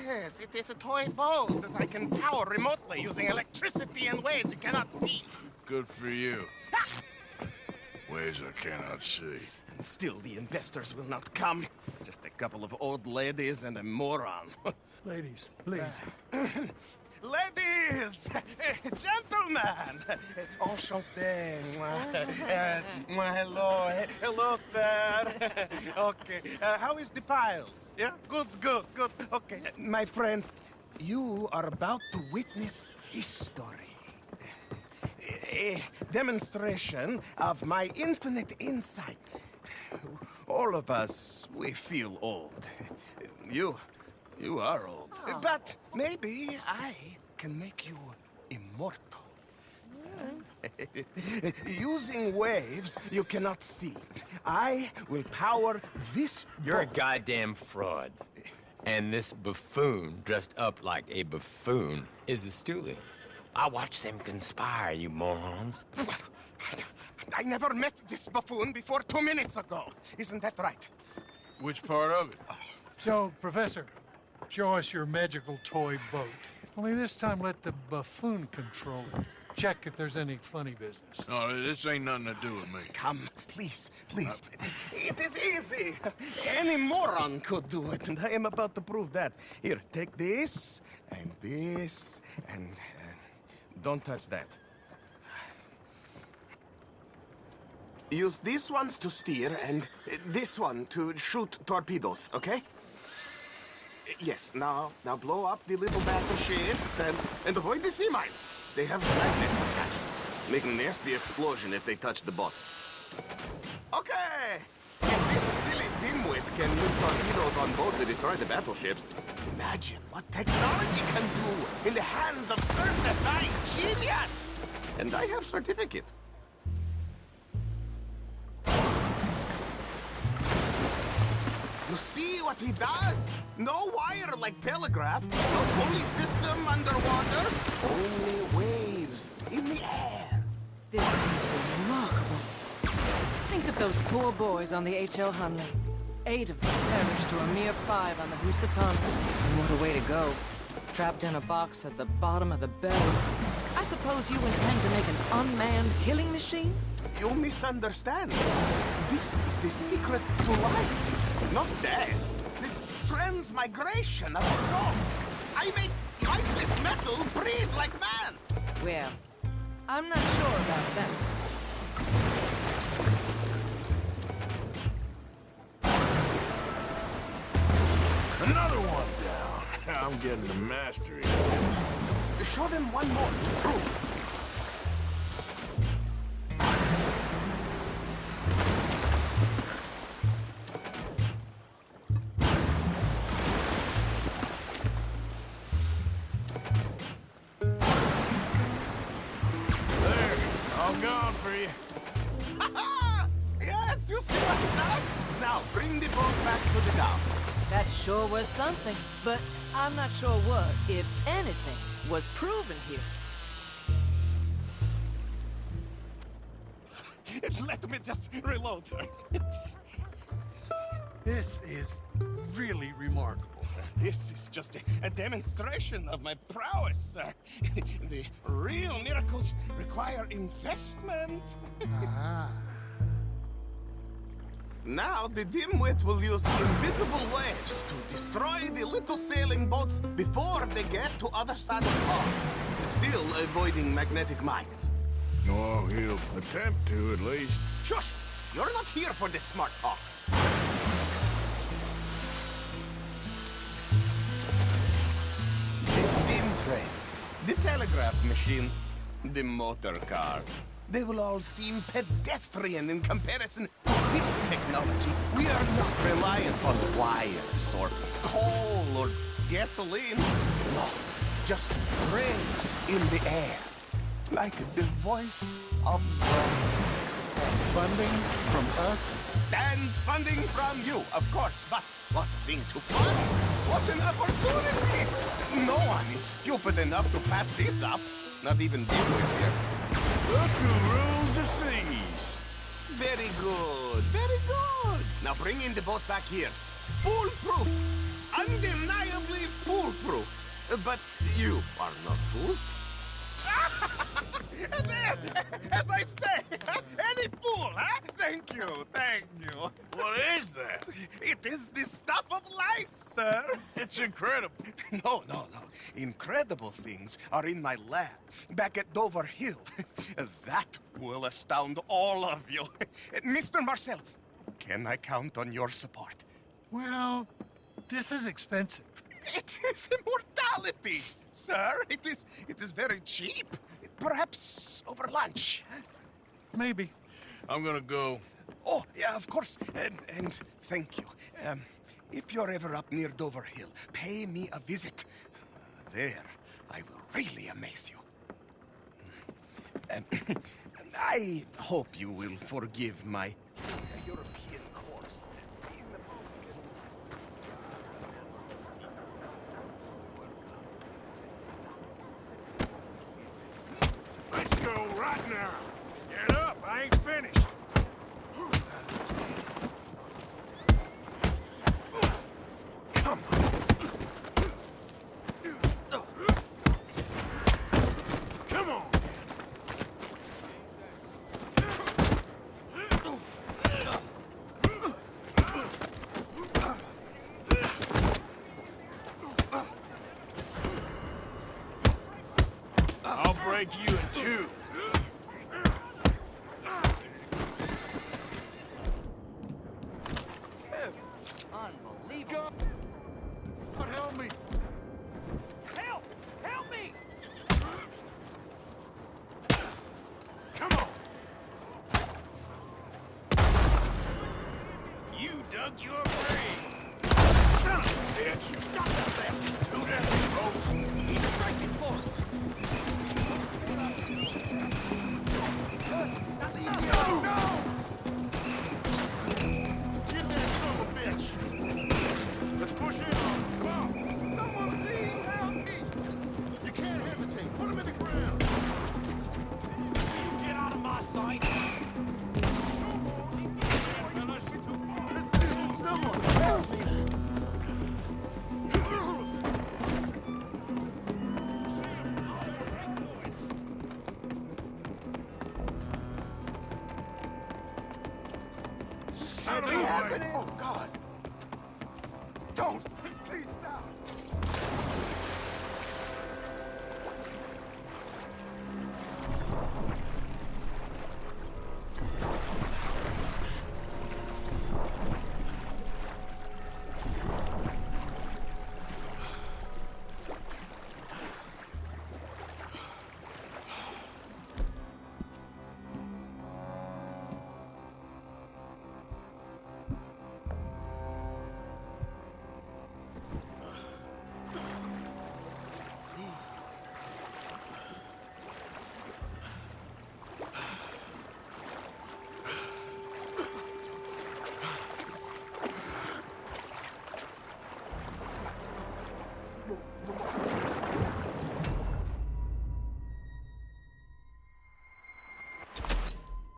Yes, it is a toy boat that I can power remotely using electricity in ways you cannot see. Good for you. Ways I cannot see. And still the investors will not come. Just a couple of old ladies and a moron. Ladies, please. Ladies! Gentlemen! Enchanté. Hello. Hello, sir. Okay. How is the piles? Yeah? Good. Okay. My friends, you are about to witness history. A demonstration of my infinite insight. All of us, we feel old. You are old. But maybe I can make you immortal. Using waves you cannot see, I will power this You're a boat. goddamn fraud. And this buffoon, dressed up like a buffoon, is a stoolie. I watched them conspire, you morons. I never met this buffoon before 2 minutes ago. Isn't that right? Which part of it? So, Professor, show us your magical toy boat. Only this time let the buffoon control it. Check if there's any funny business. No, this ain't nothing to do with me. Come, please. It is easy. Any moron could do it, and I am about to prove that. Here, take this, and don't touch that. Use these ones to steer, and this one to shoot torpedoes, okay? Yes, now blow up the little battleships, and avoid the sea mines. They have magnets attached, making nasty explosion if they touch the boat. Okay! If this silly dimwit can use torpedoes on board to destroy the battleships, imagine what technology can do in the hands of certified genius! And I have certificate. You see what he does? No wire like telegraph, no pulley system underwater, only waves in the air. This is remarkable. Think of those poor boys on the H.L. Hunley. 8 of them perished to a mere 5 on the Housatonic. And what a way to go. Trapped in a box at the bottom of the belly. I suppose you intend to make an unmanned killing machine? You misunderstand. This is the secret to life, not death. The transmigration of the soul. I make lifeless metal breathe like man. Well, I'm not sure about that. Another one down. I'm getting the mastery of this. Show them one more to prove. I'm gone for you. Yes, you see what he does? Now, bring the boat back to the dock. That sure was something, but I'm not sure what, if anything, was proven here. Let me just reload. This is really remarkable. This is just a demonstration of my prowess, sir. The real miracles require investment. Now the dimwit will use invisible waves to destroy the little sailing boats before they get to other side of the pond, still avoiding magnetic mines. Oh, he'll attempt to, at least. Shush! You're not here for this smart talk. The steam train, the telegraph machine, the motor car. They will all seem pedestrian in comparison to this technology. We are not reliant on wires or coal or gasoline. No, just brains in the air. Like the voice of God. Funding from us? And funding from you, of course. But what a thing to fund! What an opportunity! No one is stupid enough to pass this up. Not even Dimwit here. Look who rules the seas. Very good, very good. Now bring in the boat back here. Foolproof. Undeniably foolproof. But you are not fools. There, as I say, any fool, huh? Thank you, thank you. What is that? It is the stuff of life, sir. It's incredible. No. Incredible things are in my lab, back at Dover Hill. That will astound all of you. Mr. Marcel, can I count on your support? Well, this is expensive. It is immortality, sir. It is very cheap. Perhaps over lunch. Maybe. I'm gonna go. Oh, yeah, of course. And thank you. If you're ever up near Dover Hill, pay me a visit. There, I will really amaze you. I hope you will forgive my European course. Let's go right now. Get up, I ain't finished. Come on. Come on. I'll break you in two. Unbelievable. God help me. Help! Help me! Come on. You dug your grave. Son of a bitch. Stop that. Do that, folks. Keep it right before. No! Get that son of a bitch! Let's push in on him. Come on! Someone please help me! You can't hesitate. Put him in the ground. You get out of my sight! Someone help me! Son of a bitch.